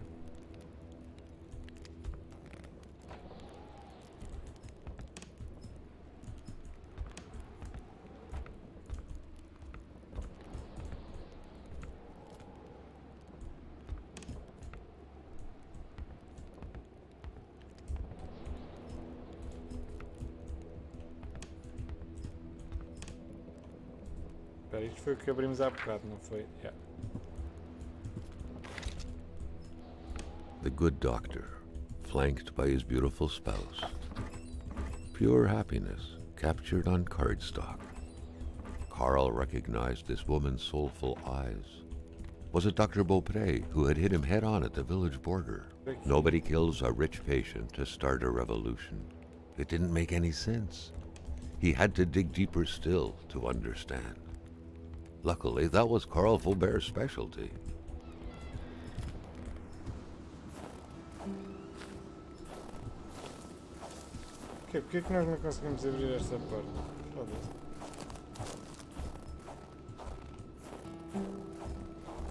Espera, isto foi o que abrimos há bocado, não foi? Yeah. The good doctor, flanked by his beautiful spouse. Pure happiness, captured on cardstock. Carl recognized this woman's soulful eyes. Was it Dr. Beaupre who had hit him head-on at the village border? Nobody kills a rich patient to start a revolution. It didn't make any sense. He had to dig deeper still to understand. Luckily, that was Carl Faubert's specialty. Ok, porque é que nós não conseguimos abrir esta porta? Foda-se.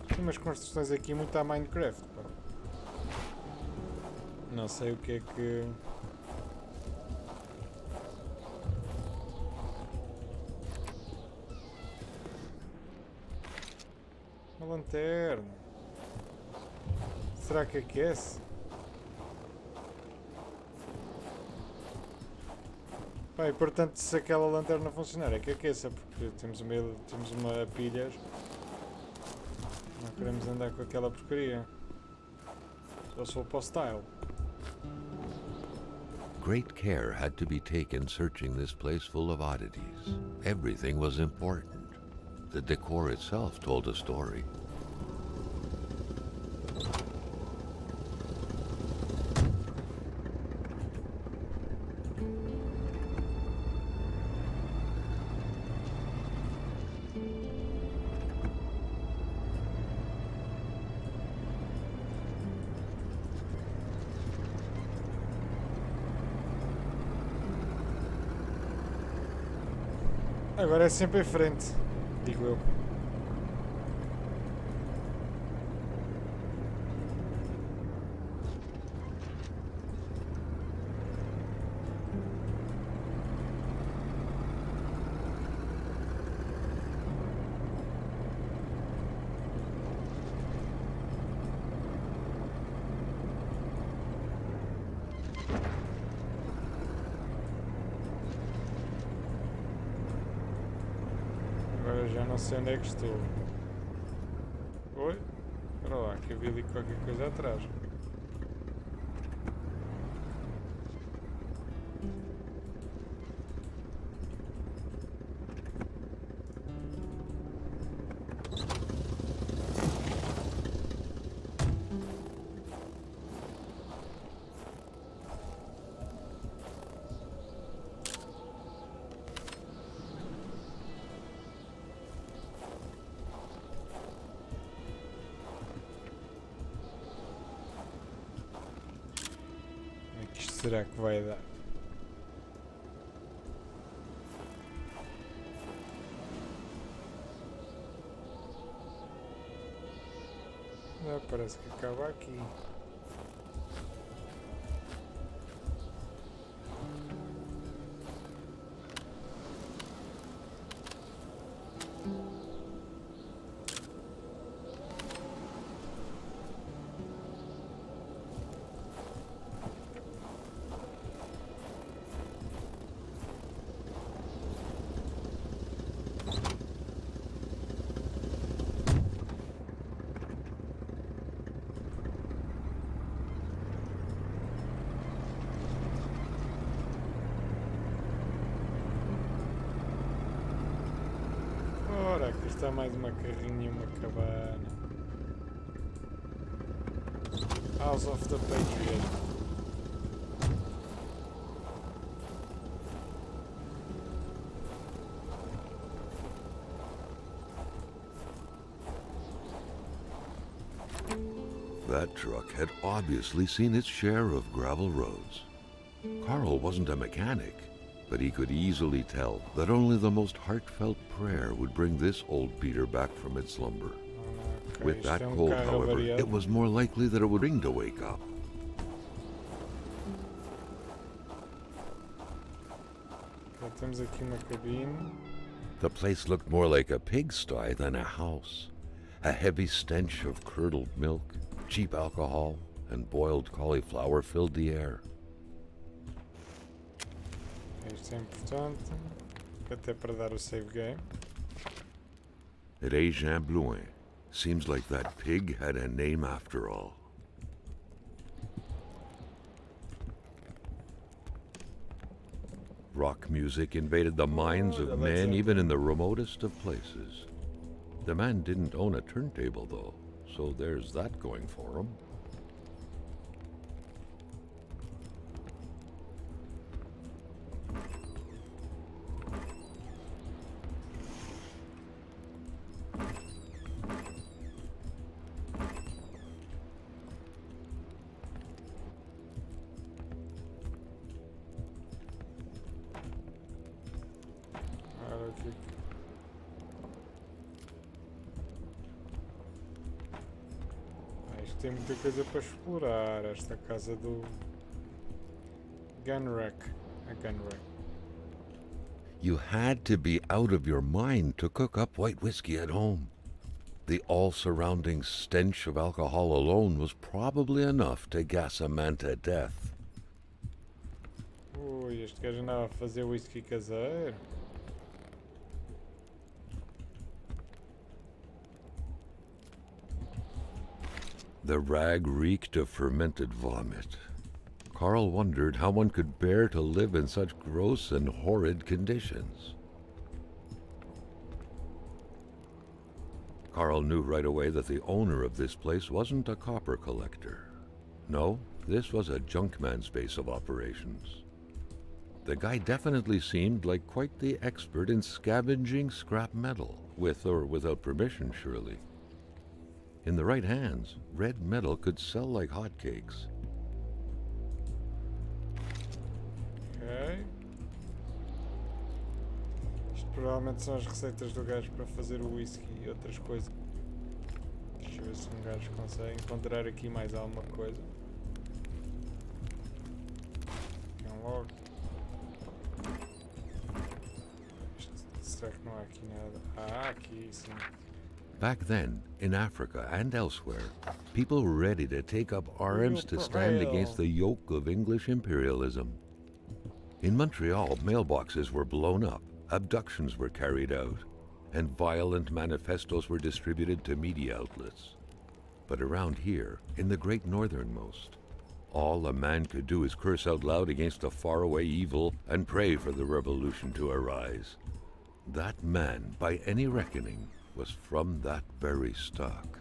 Tem umas construções aqui muito a Minecraft, pá. Não sei o que é que... Uma lanterna. Será que aquece? Pá, e portanto se aquela lanterna funcionar é que aqueça, porque temos uma pilhas. Não queremos andar com aquela porcaria. Só se for para o style. Great care had to be taken searching this place full of oddities. Everything was important. The decor itself told a story. Agora é sempre em frente, digo eu. Agora já não sei onde é que estou. Oi? Espera lá, que eu vi ali qualquer coisa atrás. será que vai dar? Ah, parece que acaba aqui. Ora, aqui está mais uma carrinha e uma cabana. House of the Patriot. That truck had obviously seen its share of gravel roads. Carl wasn't a mechanic, but he could easily tell that only the most heartfelt prayer would bring this old beater back from its slumber. Okay, With that isto é cold, carro however, avariado. it was more likely that it would ring to wake up. Ok, temos aqui uma cabine. The place looked more like a pigsty than a house. A heavy stench of curdled milk, cheap alcohol, and boiled cauliflower filled the air. Isto é importante, até para dar o save game. At Jean Blouin, seems like that pig had a name after all. Rock music invaded the minds Oh, of that's men it. even in the remotest of places. The man didn't own a turntable though, so there's that going for him. Ora, aqui. Isto tem muita coisa para explorar. Esta casa do Gunrack. A Gunrack. You had to be out of your mind to cook up white whiskey at home. The all-surrounding stench of alcohol alone was probably enough to gas a man to death. Ui, este gajo andava a fazer whisky caseiro. The rag reeked of fermented vomit. Carl wondered how one could bear to live in such gross and horrid conditions. Carl knew right away that the owner of this place wasn't a copper collector. No, this was a junkman's base of operations. The guy definitely seemed like quite the expert in scavenging scrap metal, with or without permission, surely. In the right hands, red metal could sell like hotcakes. Ok. Isto provavelmente são as receitas do gajo para fazer o whisky e outras coisas. Deixa eu ver se um gajo consegue encontrar aqui mais alguma coisa. Aqui é um log. Será que não há aqui nada? Ah, aqui sim. Back then, in Africa and elsewhere, people were ready to take up arms to stand against the yoke of English imperialism. In Montreal, mailboxes were blown up, abductions were carried out, and violent manifestos were distributed to media outlets. But around here, in the great northernmost, all a man could do is curse out loud against a faraway evil and pray for the revolution to arise. That man, by any reckoning, was from that very stock.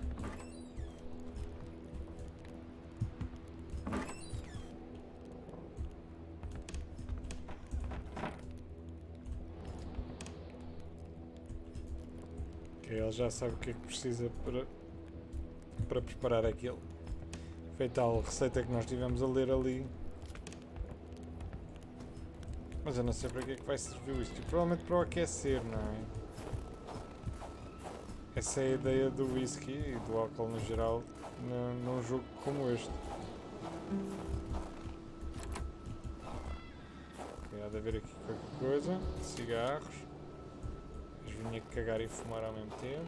Ok, ele já sabe o que é que precisa para preparar aquilo. Foi tal receita que nós tivemos a ler ali. Mas eu não sei para que é que vai servir o isto. Provavelmente para o aquecer, não é? Essa é a ideia do whisky e do álcool no geral num jogo como este. Ok, há de haver aqui qualquer coisa. Cigarros. Mas vinha cagar e fumar ao mesmo tempo.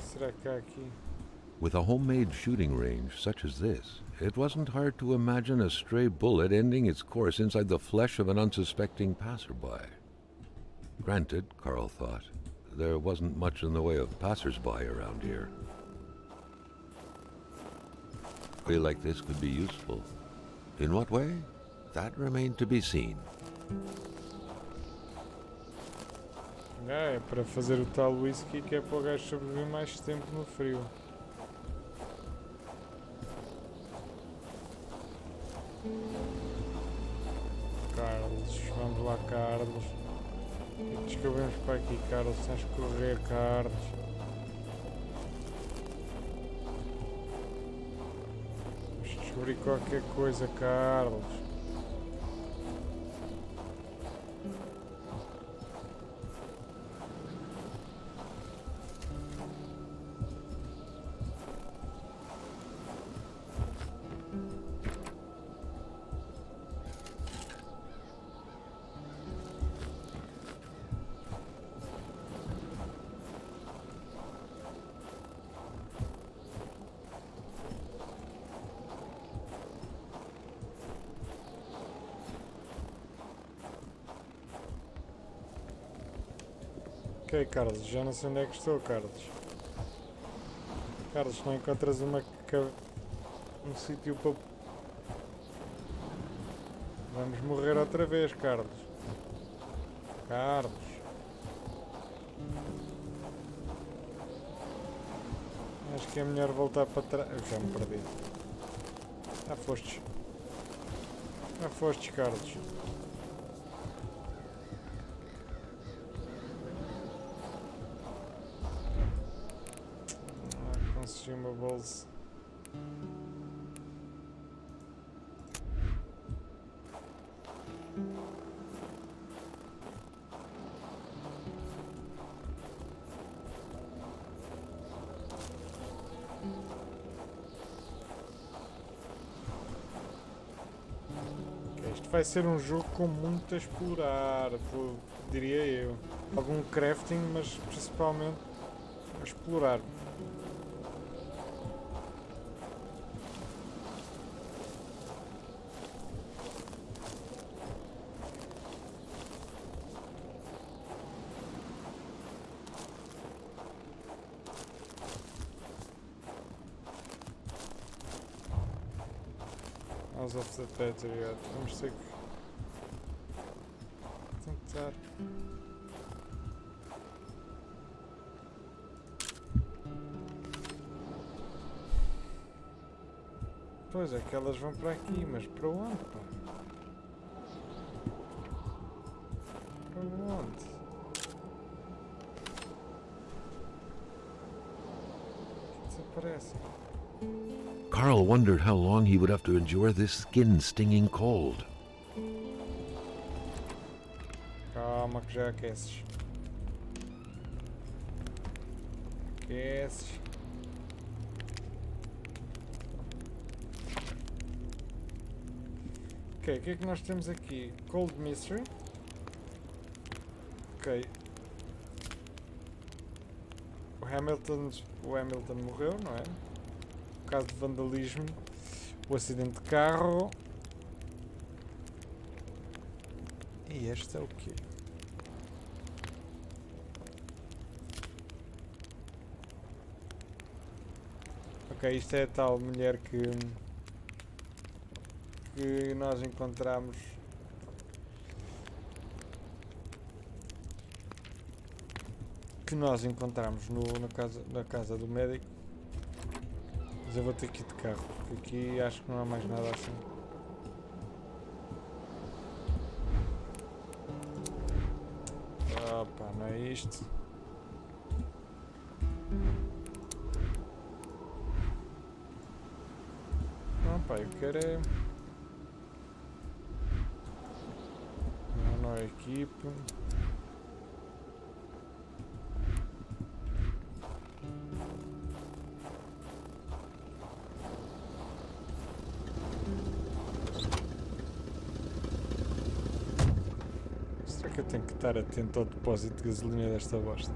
Será que há aqui? With a homemade shooting range such as this, it wasn't hard to imagine a stray bullet ending its course inside the flesh of an unsuspecting passerby. Granted, Carl thought, there wasn't much in the way of passersby around here. A way like this could be useful. In what way? That remained to be seen. É para fazer o tal whisky que é para o gajo sobreviver mais tempo no frio. Carlos, vamos lá, Carlos. Descobrimos para aqui, Carlos. Tens de correr, Carlos. Vamos descobrir qualquer coisa, Carlos. Ok, Carlos, já não sei onde é que estou, Carlos. Carlos, não encontras um sítio para... Vamos morrer outra vez, Carlos. Carlos. Acho que é melhor voltar para trás. Eu já me perdi. Já fostes. Já fostes, Carlos. Consumables. Ok, isto vai ser um jogo com muito a explorar, diria eu. Algum crafting, mas principalmente a explorar. House of the Patriot. Vamos ter que tentar. Pois é que elas vão para aqui, mas para onde, pá? Para onde? Desaparece. Carl wondered how long he would have to endure this skin-stinging cold. Calma que já aqueces. Aqueces. Ok, o que é que nós temos aqui? Cold Mystery. Ok. O Hamilton morreu, não é? O caso de vandalismo. O acidente de carro. E este é o quê? Ok, isto é a tal mulher que nós encontramos que nós encontramos na casa do médico. Mas eu vou ter que ir de carro, porque aqui acho que não há mais nada assim. Opa, não é isto. Não, pá, eu quero é... Não é equipe. Será que eu tenho que estar atento ao depósito de gasolina desta bosta?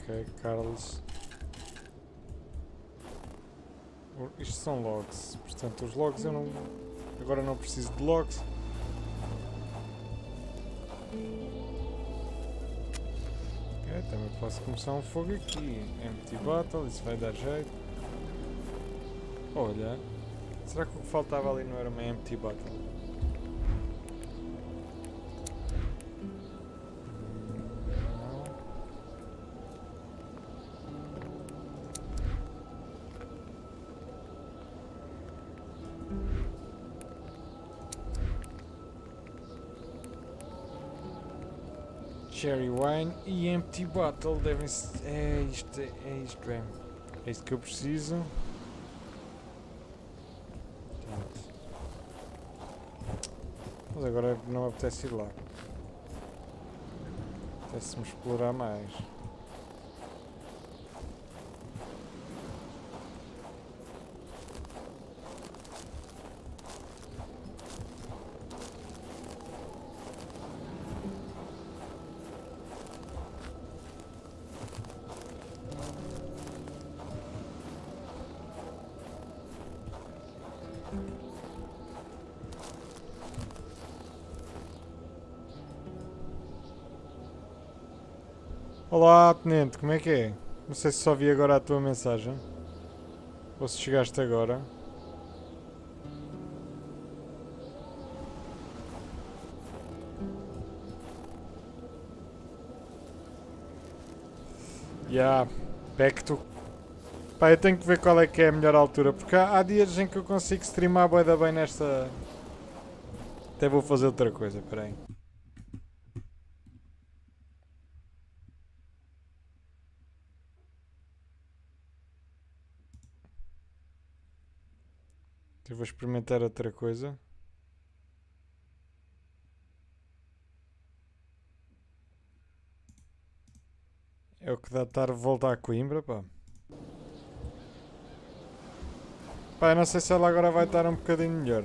Ok, Carlos. Isto são logs, portanto os logs eu não... Agora não preciso de logs. Ok, também posso começar um fogo aqui. Empty bottle, isso vai dar jeito. Olha, será que o que faltava ali não era uma empty bottle? Cherry wine e empty bottle devem ser... É isto. É isto que eu preciso. Pronto. Mas agora não me apetece ir lá. Apetece-me explorar mais. Olá, Tenente, como é que é? Não sei se só vi agora a tua mensagem. Ou se chegaste agora. Back to... Pá, eu tenho que ver qual é que é a melhor altura, porque há dias em que eu consigo streamar bué da bem nesta... Até vou fazer outra coisa, peraí. Eu vou experimentar outra coisa. É o que dá estar a voltar a Coimbra, pá. Pá, eu não sei se ela agora vai estar um bocadinho melhor.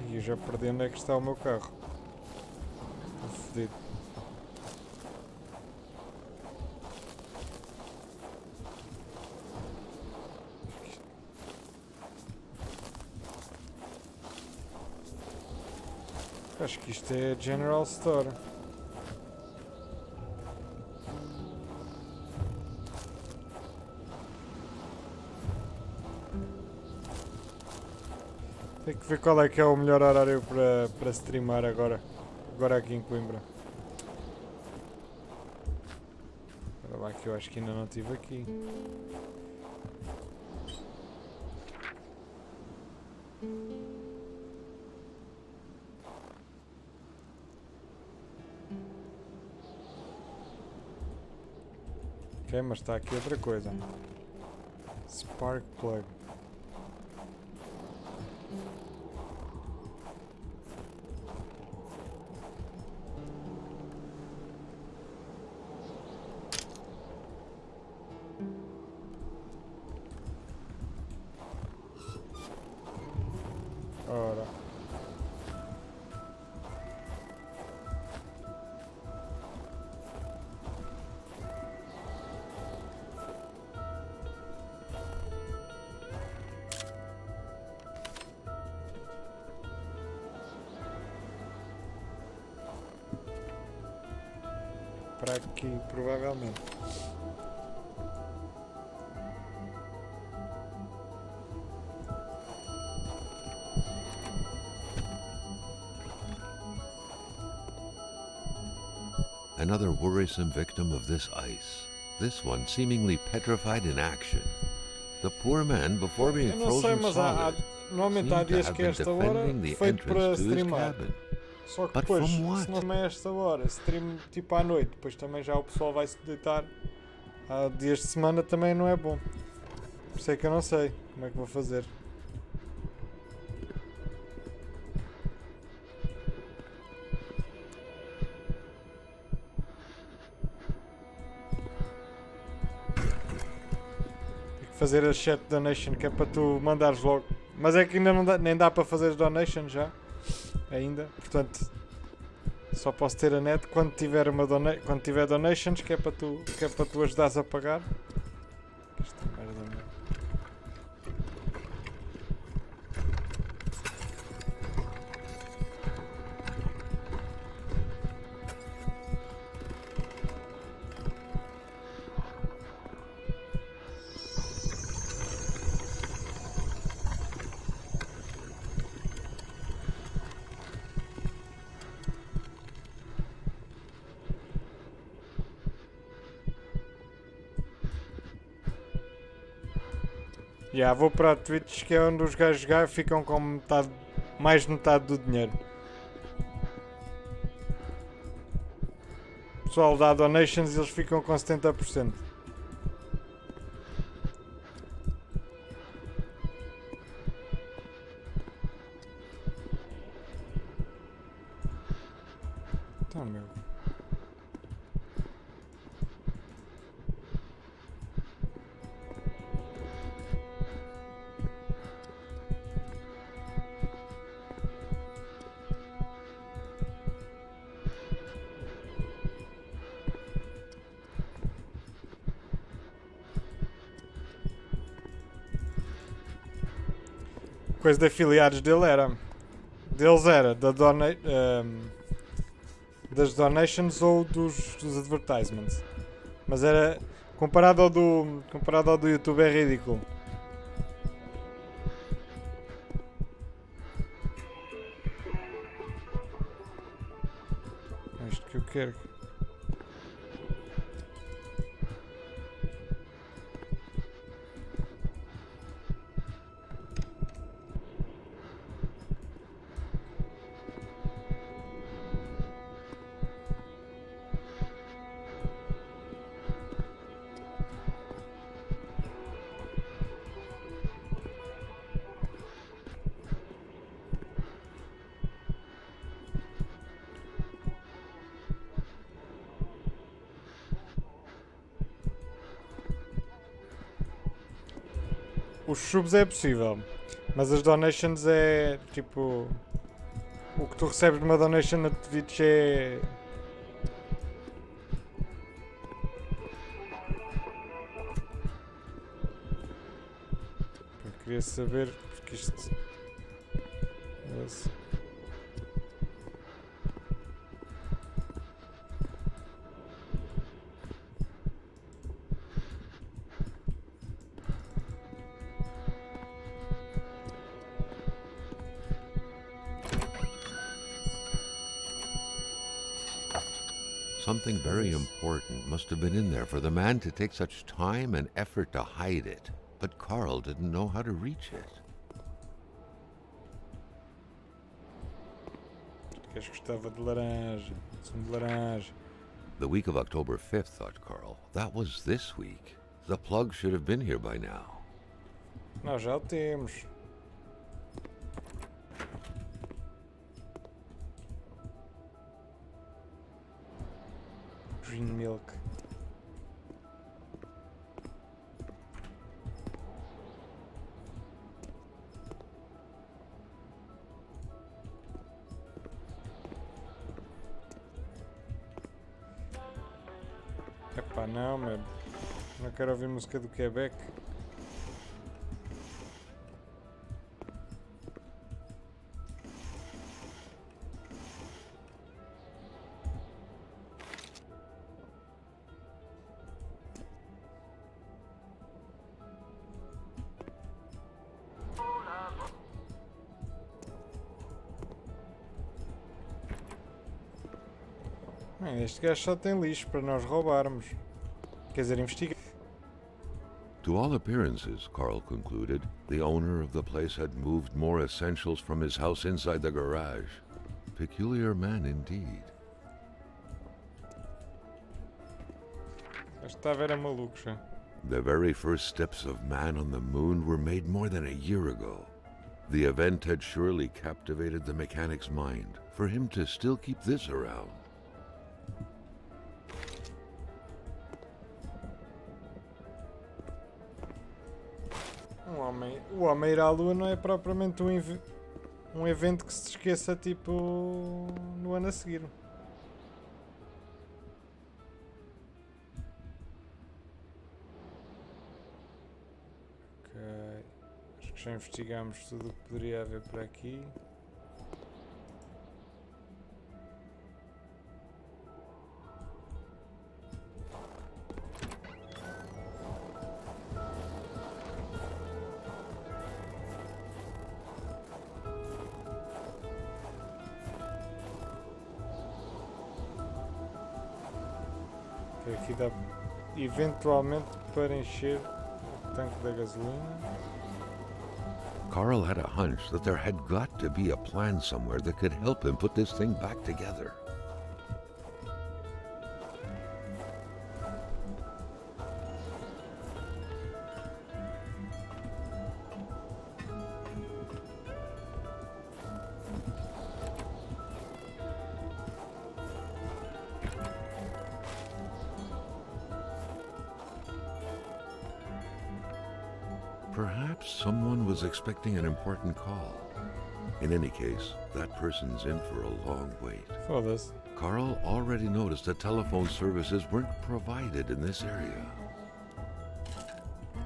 E eu já perdi onde é que está o meu carro. Estou fodido. Acho que isto é General Store. Tem que ver qual é que é o melhor horário para streamar agora. Agora aqui em Coimbra. Espera lá que eu acho que ainda não estive aqui. Ok, mas está aqui outra coisa. Spark plug. Ora. Para aqui, provavelmente. Another worrisome victim of this ice. This one seemingly petrified in action. The poor man, before being Eu não sei, frozen mas solid, normalmente há seemed to dias have que been esta hora defending the feito para entrance to his streamar. cabin. Só que But depois, from what? se não é esta hora, stream tipo à noite, depois também já o pessoal vai se deitar. Há dias de semana também não é bom. Por isso é que eu não sei como é que vou fazer. Tenho que fazer a chat donation que é para tu mandares logo. Mas é que ainda não dá, nem dá para fazer as donations já. Ainda. Portanto, só posso ter a net quando tiver, quando tiver donations que é para tu ajudares a pagar. Esta merda, meu. Vou para a Twitch que é onde os gajos ficam com metade, mais de metade do dinheiro. O pessoal dá donations e eles ficam com 70%. Então, meu. Coisa de afiliados deles era das donations ou dos advertisements. Mas era comparado ao do YouTube é ridículo. É isto que eu quero. Os subs é possível, mas as donations é tipo. O que tu recebes numa donation na Twitch é. Eu queria saber porque isto. Something very important must have been in there for the man to take such time and effort to hide it. But Carl didn't know how to reach it. Que gostava de laranja. Sumo de laranja. The week of October 5th, thought Carl. That was this week. The plug should have been here by now. Nós já o temos. Green milk. Epá, não, meu. Não quero ouvir música do Quebec. Este gajo só tem lixo para nós roubarmos. Quer dizer, investigar. To all appearances, Carl concluded, the owner of the place had moved more essentials from his house inside the garage. Peculiar man indeed. Este estava era maluco já. The very first steps of man on the moon were made more than a year ago. The event had surely captivated the mechanic's mind, for him to still keep this around. O homem ir à lua não é propriamente um evento que se esqueça tipo no ano a seguir. Ok. Acho que já investigamos tudo o que poderia haver por aqui. Aqui dá eventualmente para encher o tanque da gasolina. Carl had a hunch that there had got to be a plan somewhere that could help him put this thing back together. Perhaps someone was expecting an important call. In any case, that person's in for a long wait. Foda-se. Carl already noticed that telephone services weren't provided in this area.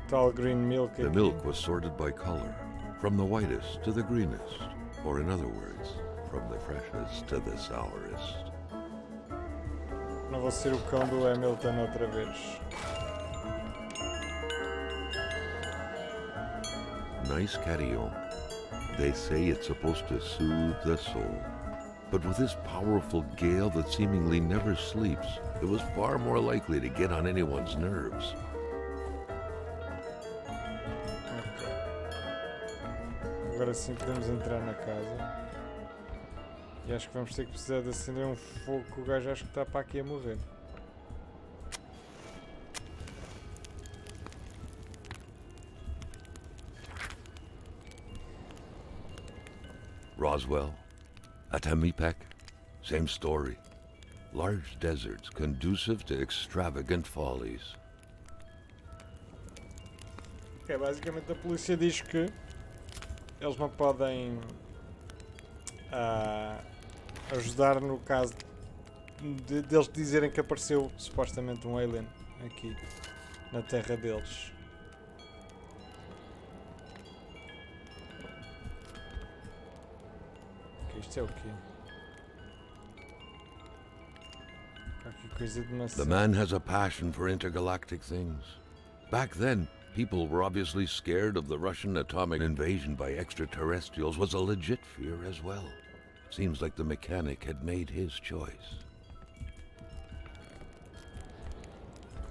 Tal green milk The aqui. milk was sorted by color, from the whitest to the greenest, or in other words, from the freshest to the sourest. Não vou ser o cão do Hamilton outra vez. Nice carillon. They say it's supposed to soothe the soul. But with this powerful gale that seemingly never sleeps, it was far more likely to get on anyone's nerves. Ok. Agora sim podemos entrar na casa. E acho que vamos ter que precisar de acender um fogo que o gajo acho que está para aqui a morrer. Roswell, Atamipek, same story. Large deserts conducive to extravagant follies. Ok, basicamente a polícia diz que eles não podem ajudar no caso deles dizerem que apareceu supostamente um alien aqui na terra deles. Ok, isto é o quê? Qualquer coisa de maçã. The man has a passion for intergalactic things. Back then, people were obviously scared of the Russian atomic invasion by extraterrestrials was a legit fear as well. Seems like the mechanic had made his choice.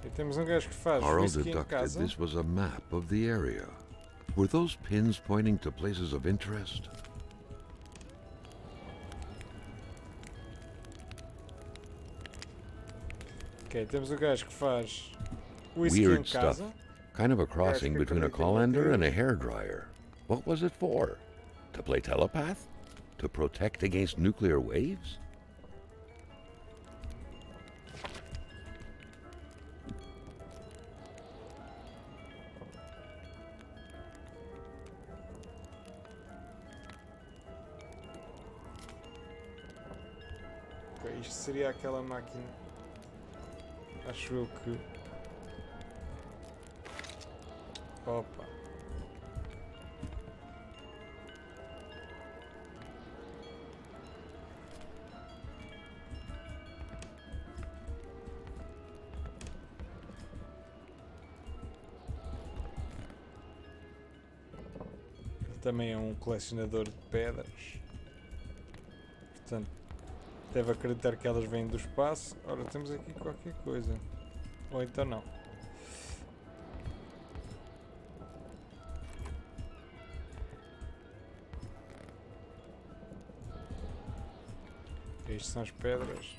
E temos um gajo que faz Carl whisky em deducted casa. this was a map of the area. Were those pins pointing to places of interest? Ok, temos o gajo que faz whisky em Weird casa. stuff. Kind of a crossing between a colander and a hairdryer. What was it for? To play telepath? To protect against nuclear waves? Ok, isto seria aquela máquina. Acho eu que. Opa. Ele também é um colecionador de pedras. Portanto, deve acreditar que elas vêm do espaço. Ora, temos aqui qualquer coisa. Ou então não. Isto são as pedras.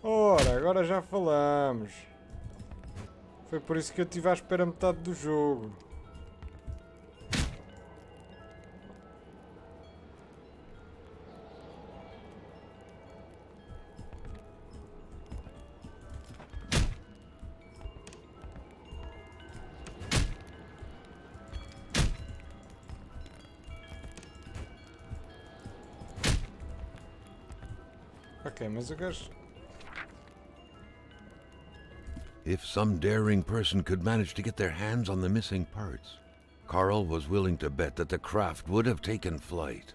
Ora, agora já falamos. Foi por isso que eu estive à espera metade do jogo. Ok, mas o gajo... If some daring person could manage to get their hands on the missing parts, Carl was willing to bet that the craft would have taken flight.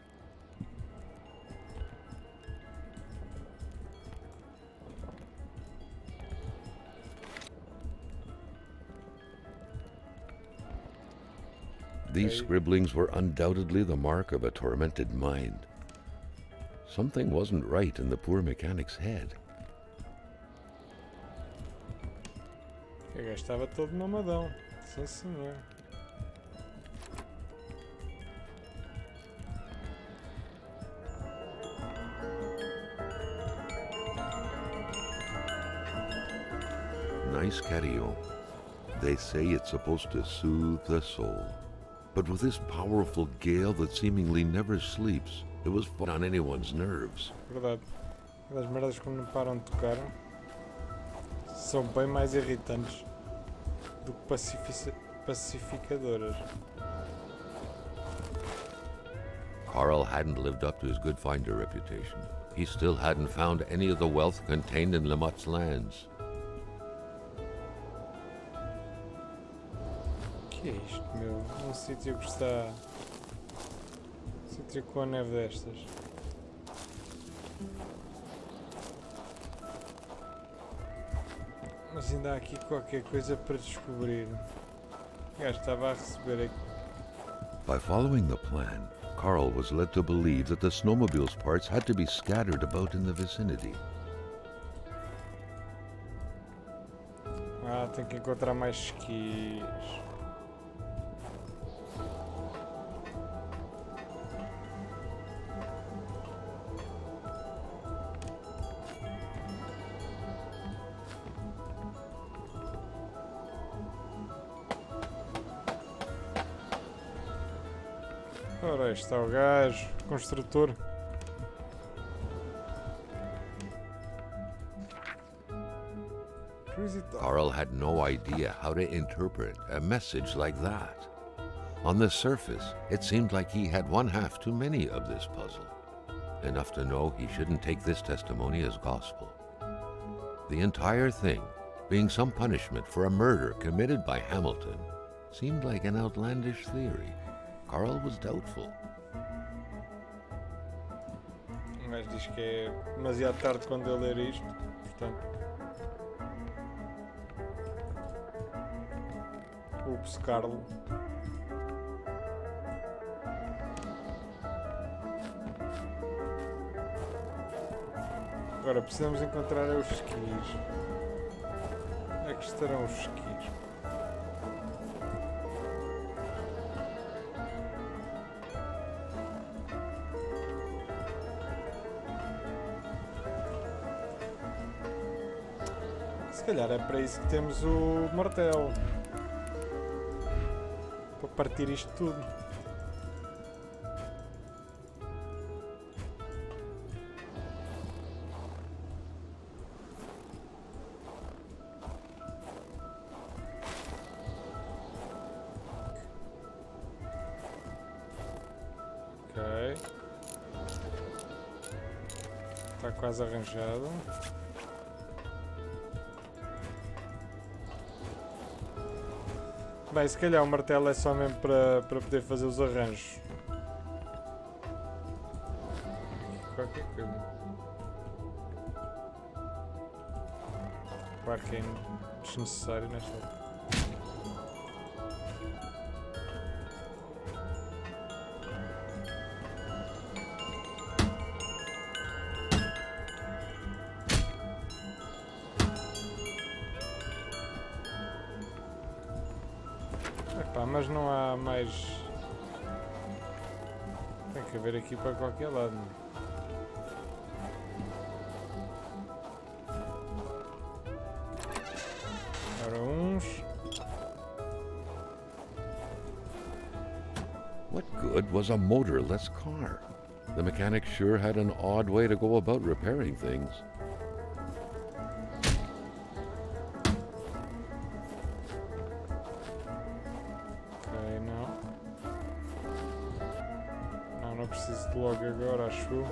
These scribblings were undoubtedly the mark of a tormented mind. Something wasn't right in the poor mechanic's head. O gajo estava todo mamadão. Sim, senhor. Nice catio. They say it's supposed to soothe the soul. But with this powerful gale that seemingly never sleeps, it was fun on anyone's nerves. Verdade. As merdas que não param de tocar são bem mais irritantes do que pacificadoras. Carl hadn't lived up to his good finder reputation. He still hadn't found any of the wealth contained in Lamotte's lands. O que é isto, meu? Um sítio que está... Um sítio com a neve destas. Mas ainda há aqui qualquer coisa para descobrir. O gajo estava a receber aqui. By following the plan, Carl was led to believe that the snowmobile's parts had to be scattered about in the vicinity. Ah, tenho que encontrar mais esquis. Ora, aí está o gajo, construtor. Carl had no idea how to interpret a message like that. On the surface, it seemed like he had one half too many of this puzzle. Enough to know he shouldn't take this testimony as gospel. The entire thing, being some punishment for a murder committed by Hamilton, seemed like an outlandish theory. Carl was doubtful. O gajo diz que é demasiado tarde quando eu ler isto, portanto. Ups, Carlo. Agora precisamos encontrar os skis. que estarão os esquis? Se calhar é para isso que temos o martelo. Para partir isto tudo. Ok. Está quase arranjado. Bem, se calhar o martelo é só mesmo para poder fazer os arranjos. Qualquer coisa. Claro que é desnecessário nesta altura. Epá, mas não há mais... Tem que haver aqui para qualquer lado, não é? Ora, uns... What good was a motorless car? The mechanic sure had an odd way to go about repairing things. Ok, não. Não preciso de logo agora, acho eu.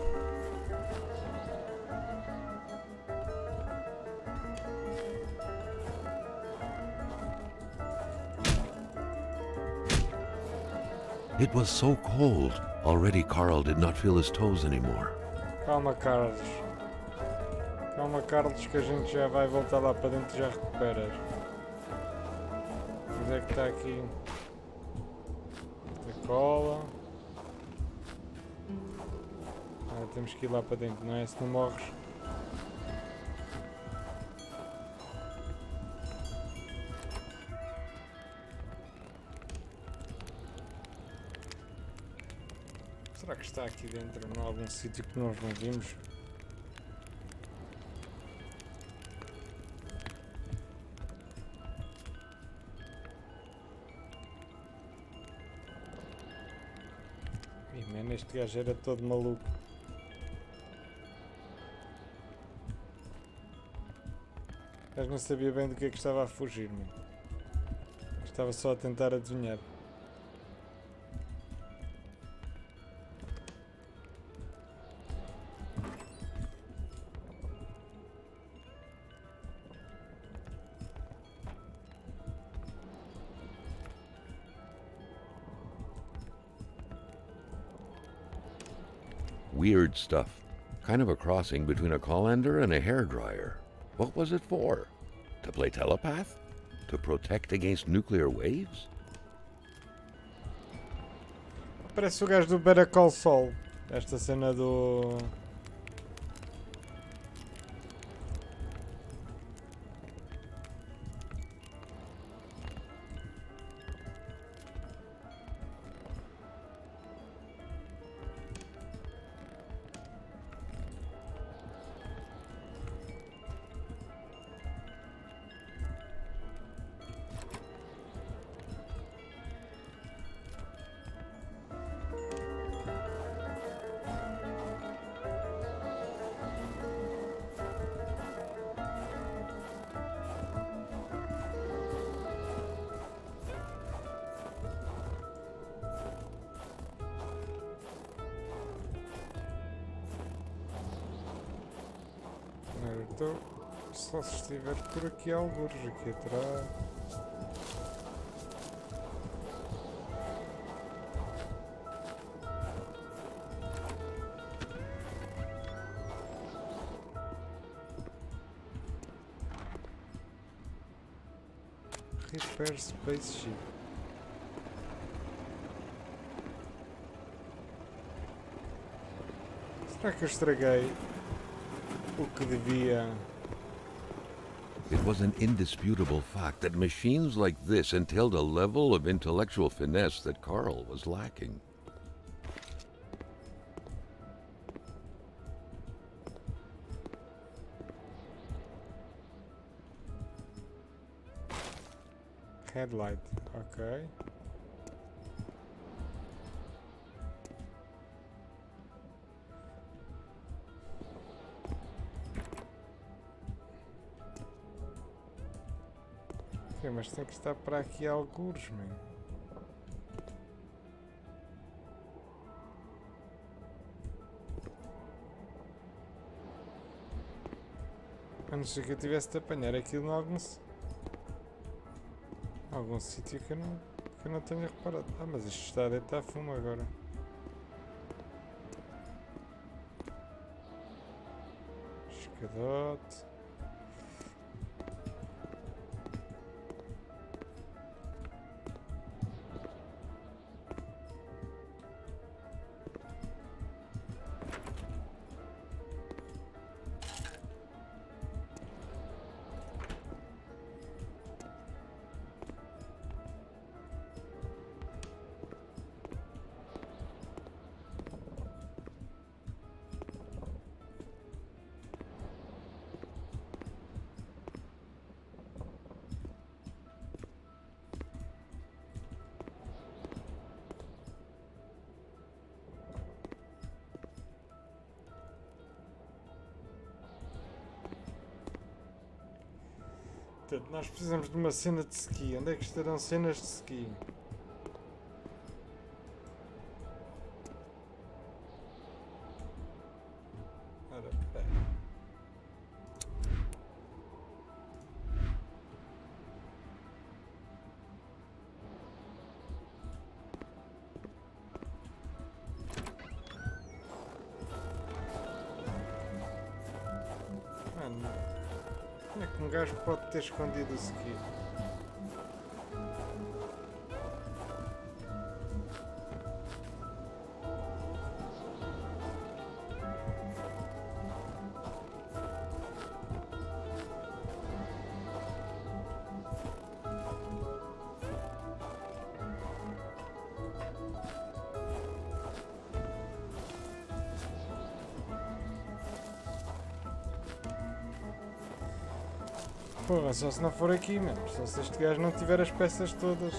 It was so cold. Already Carl did not feel his toes anymore. Calma, Carlos. Calma, Carlos, que a gente já vai voltar lá para dentro e já recuperas. Onde é que está aqui? A cola. Ah, temos que ir lá para dentro, não é? Se não morres. Será que está aqui dentro, em algum sítio que nós não vimos? Ih, mano, este gajo era todo maluco. O gajo não sabia bem do que é que estava a fugir, mano. Estava só a tentar adivinhar. Weird stuff. Kind of a crossing between a colander and a hairdryer. What was it for? To play telepath? To protect against nuclear waves? Parece o gajo do Better Call Saul. Esta cena do... Então, só se estiver por aqui alguns, aqui atrás. Repair spaceship. Será que eu estraguei o que devia It was an indisputable fact that machines like this entailed a level of intellectual finesse that Carl was lacking. Headlight, ok. Ok, mas tem que estar para aqui algures, man. A não ser que eu tivesse de apanhar aquilo em algum sítio que eu não tenha reparado. Ah, mas isto está a deitar fumo agora. Escadote. Portanto, nós precisamos de uma cena de ski. Onde é que estarão cenas de ski? Ora, peraí. Mano, como é que um gajo pode ter escondido o ski? Porra, só se não for aqui, mano. Só se este gajo não tiver as peças todas.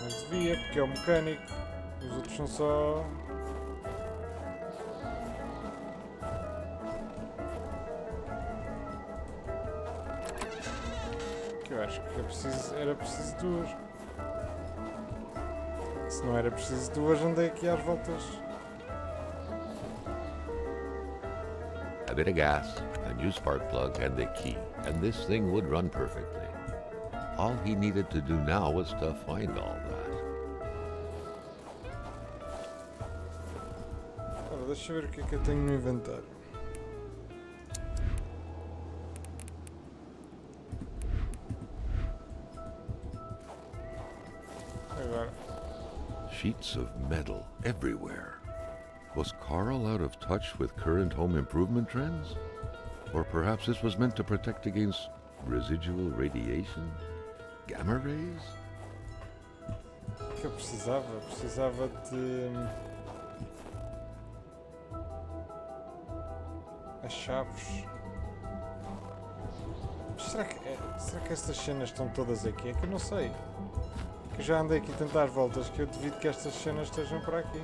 Mas devia, porque é o mecânico. Os outros são só... Que eu acho que era preciso duas. Se não era preciso duas, andei aqui às voltas. A bit of gas, a new spark plug, and the key, and this thing would run perfectly. All he needed to do now was to find all that. Ora, deixa eu ver o que é que eu tenho no inventário. Agora. Sheets of metal everywhere. Was Carl out of touch with current home improvement trends? Or perhaps this was meant to protect against residual radiation? Gamma rays? O que eu precisava? Precisava de... as chaves. Será que estas cenas estão todas aqui? É que eu não sei. Que eu já andei aqui tantas voltas que eu devido que estas cenas estejam por aqui.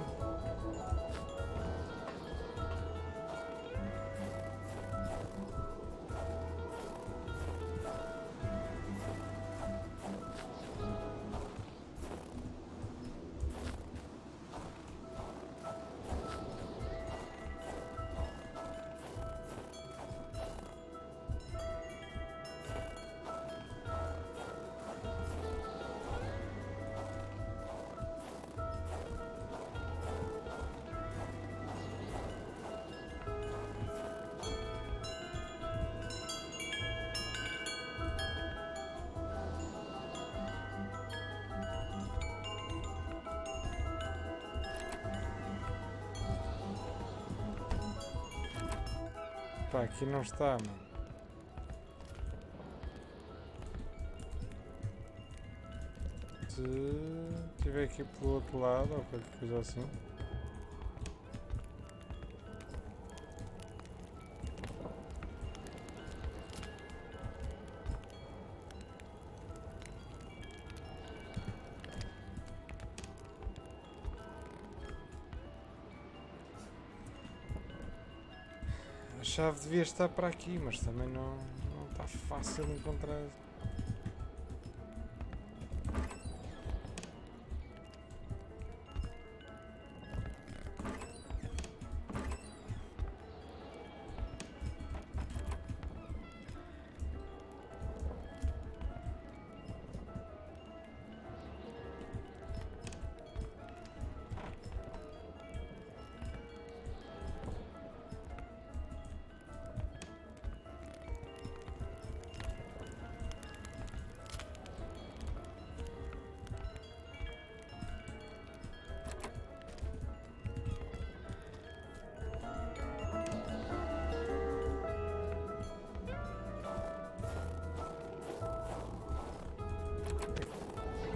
Pá, aqui não está, mano. Se estiver aqui pelo outro lado ou qualquer coisa assim. A chave devia estar para aqui, mas também não está fácil de encontrar.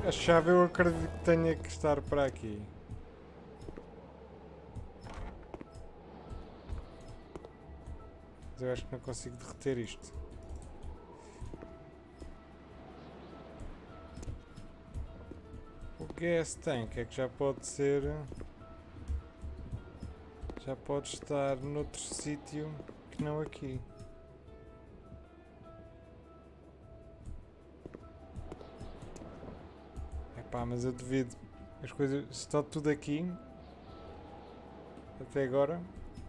A chave eu acredito que tenha que estar para aqui. Mas eu acho que não consigo derreter isto. O gas tank é que já pode ser... Já pode estar noutro sítio que não aqui. Epá, mas eu duvido. As coisas... Se está tudo aqui... Até agora...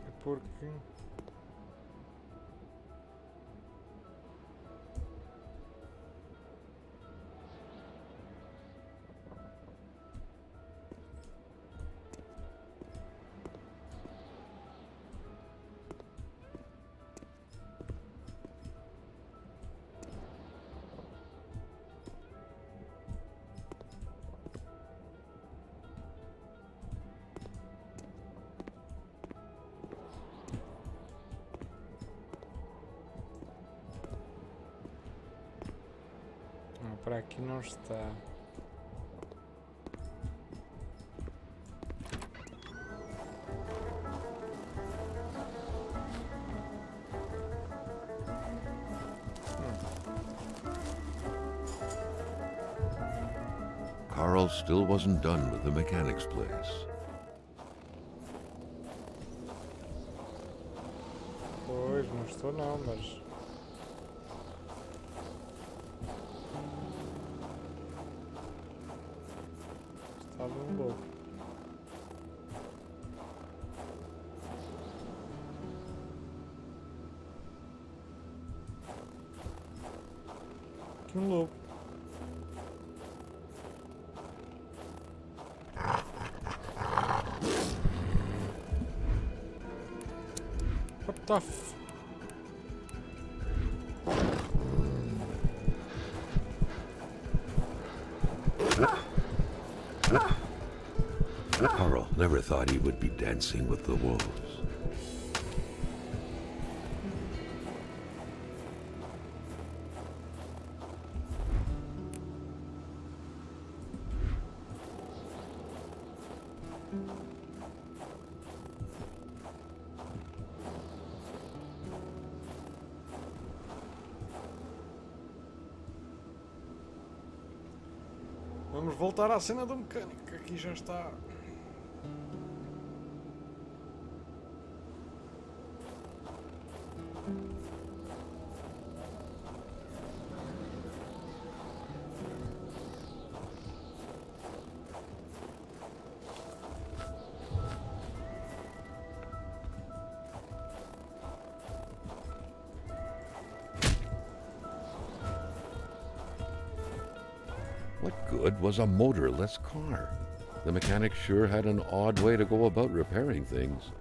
É porque... Não, para aqui não está. Carl still wasn't done with the mechanic's place. Pois, não estou não, mas... Estava um louco. Que um lobo. What the f... Carl never thought he would be dancing with the wolves. Vamos voltar à cena do mecânico, que aqui já está. What good was a motorless car? The mechanic sure had an odd way to go about repairing things.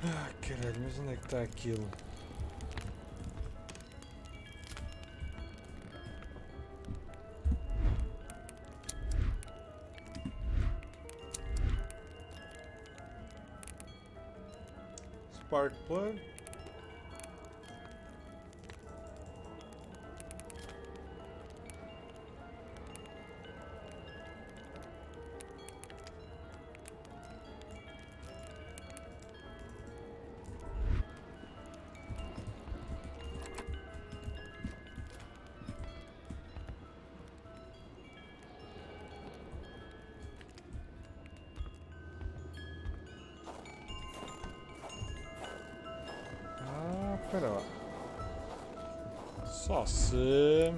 Ah, caralho, mas onde é que está aquilo? Spark plug? Espera lá. Só se...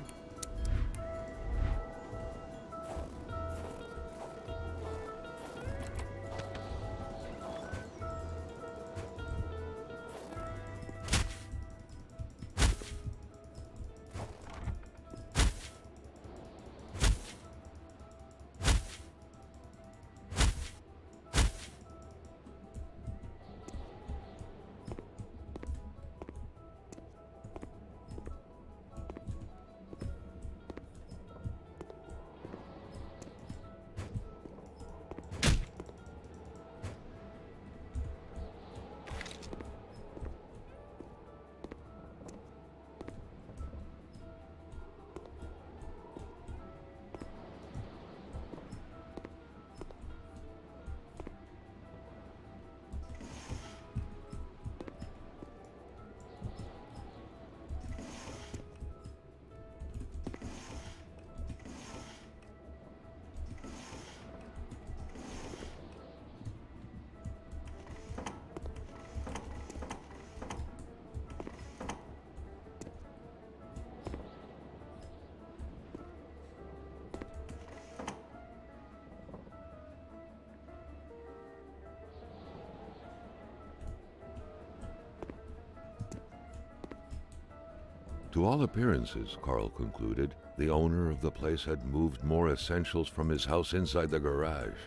To all appearances, Carl concluded, the owner of the place had moved more essentials from his house inside the garage.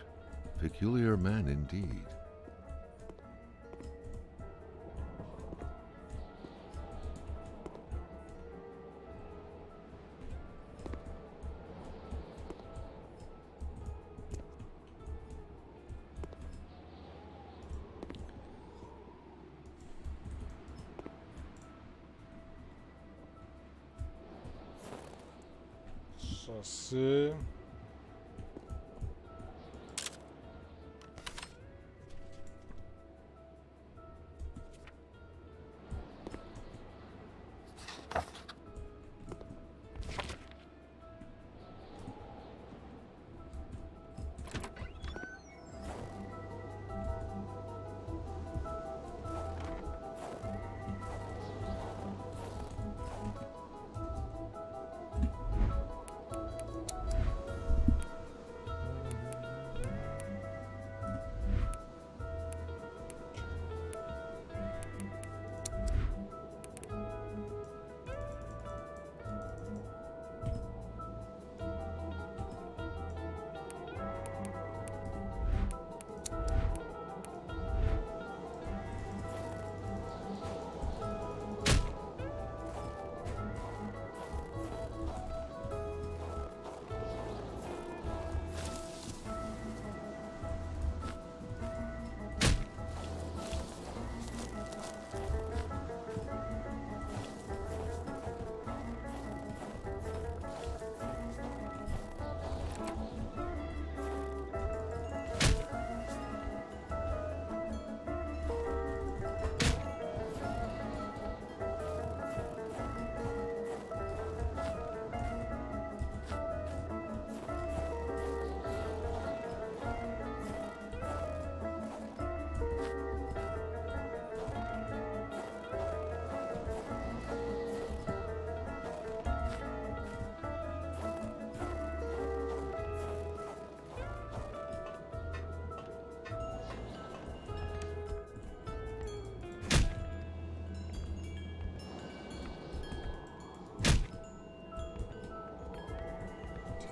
Peculiar man indeed. Só se...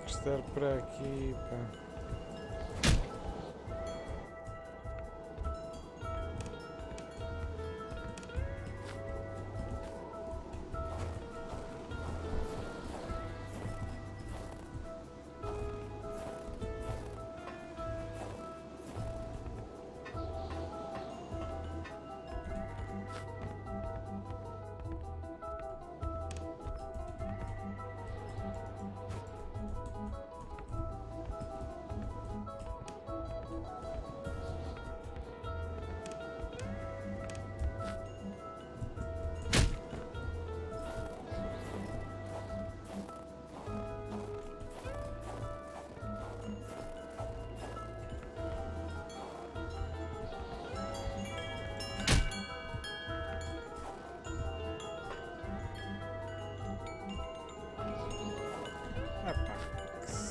Estar para aqui, pá.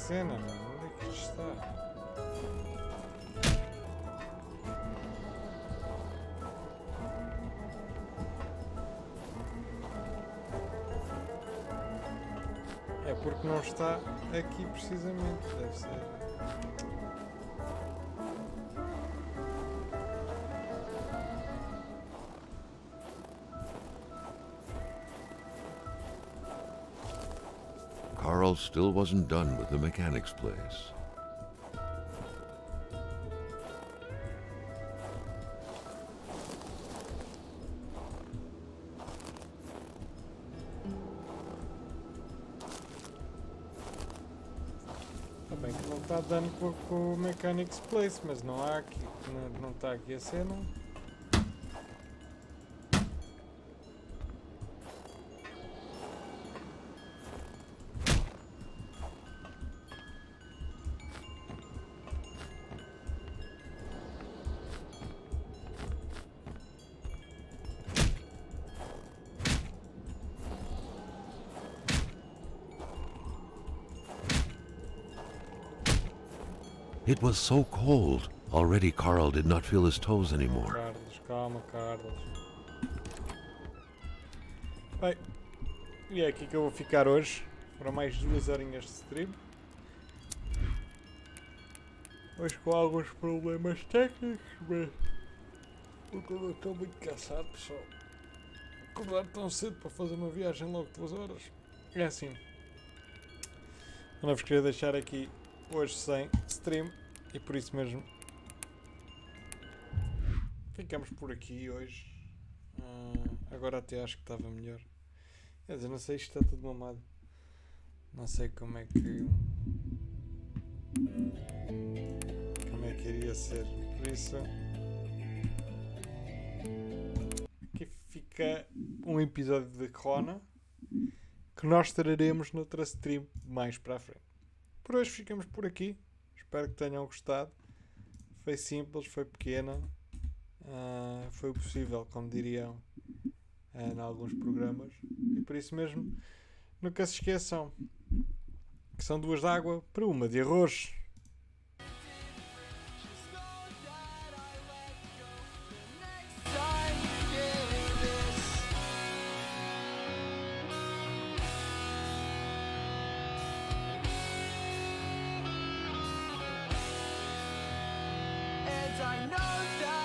cena, mano. Onde é que isto está? É porque não está aqui precisamente. Deve ser. Carl still wasn't done with the mechanic's place. Está bem que não está dando com o Mechanic's Place, mas não há aqui. Não está aqui a cena. It was so cold. Already Carl did not feel his toes anymore. Carlos, calma, Carlos. Bem, e é aqui que eu vou ficar hoje. Para mais 2 horinhas de stream. Hoje com alguns problemas técnicos, mas porque eu estou muito cansado, pessoal. Acordar tão cedo para fazer uma viagem logo de 2 horas. É assim. Eu não vos queria deixar aqui hoje sem stream e por isso mesmo ficamos por aqui hoje. Agora até acho que estava melhor. Quer dizer, não sei, isto está tudo mamado. Não sei como é que iria ser. Por isso aqui fica um episódio de Kôna que nós traremos noutra stream mais para a frente. Por hoje ficamos por aqui. Espero que tenham gostado. Foi simples, foi pequena. Foi o possível, como diriam em alguns programas. E por isso mesmo, nunca se esqueçam que são 2 de água para 1 de arroz. I know that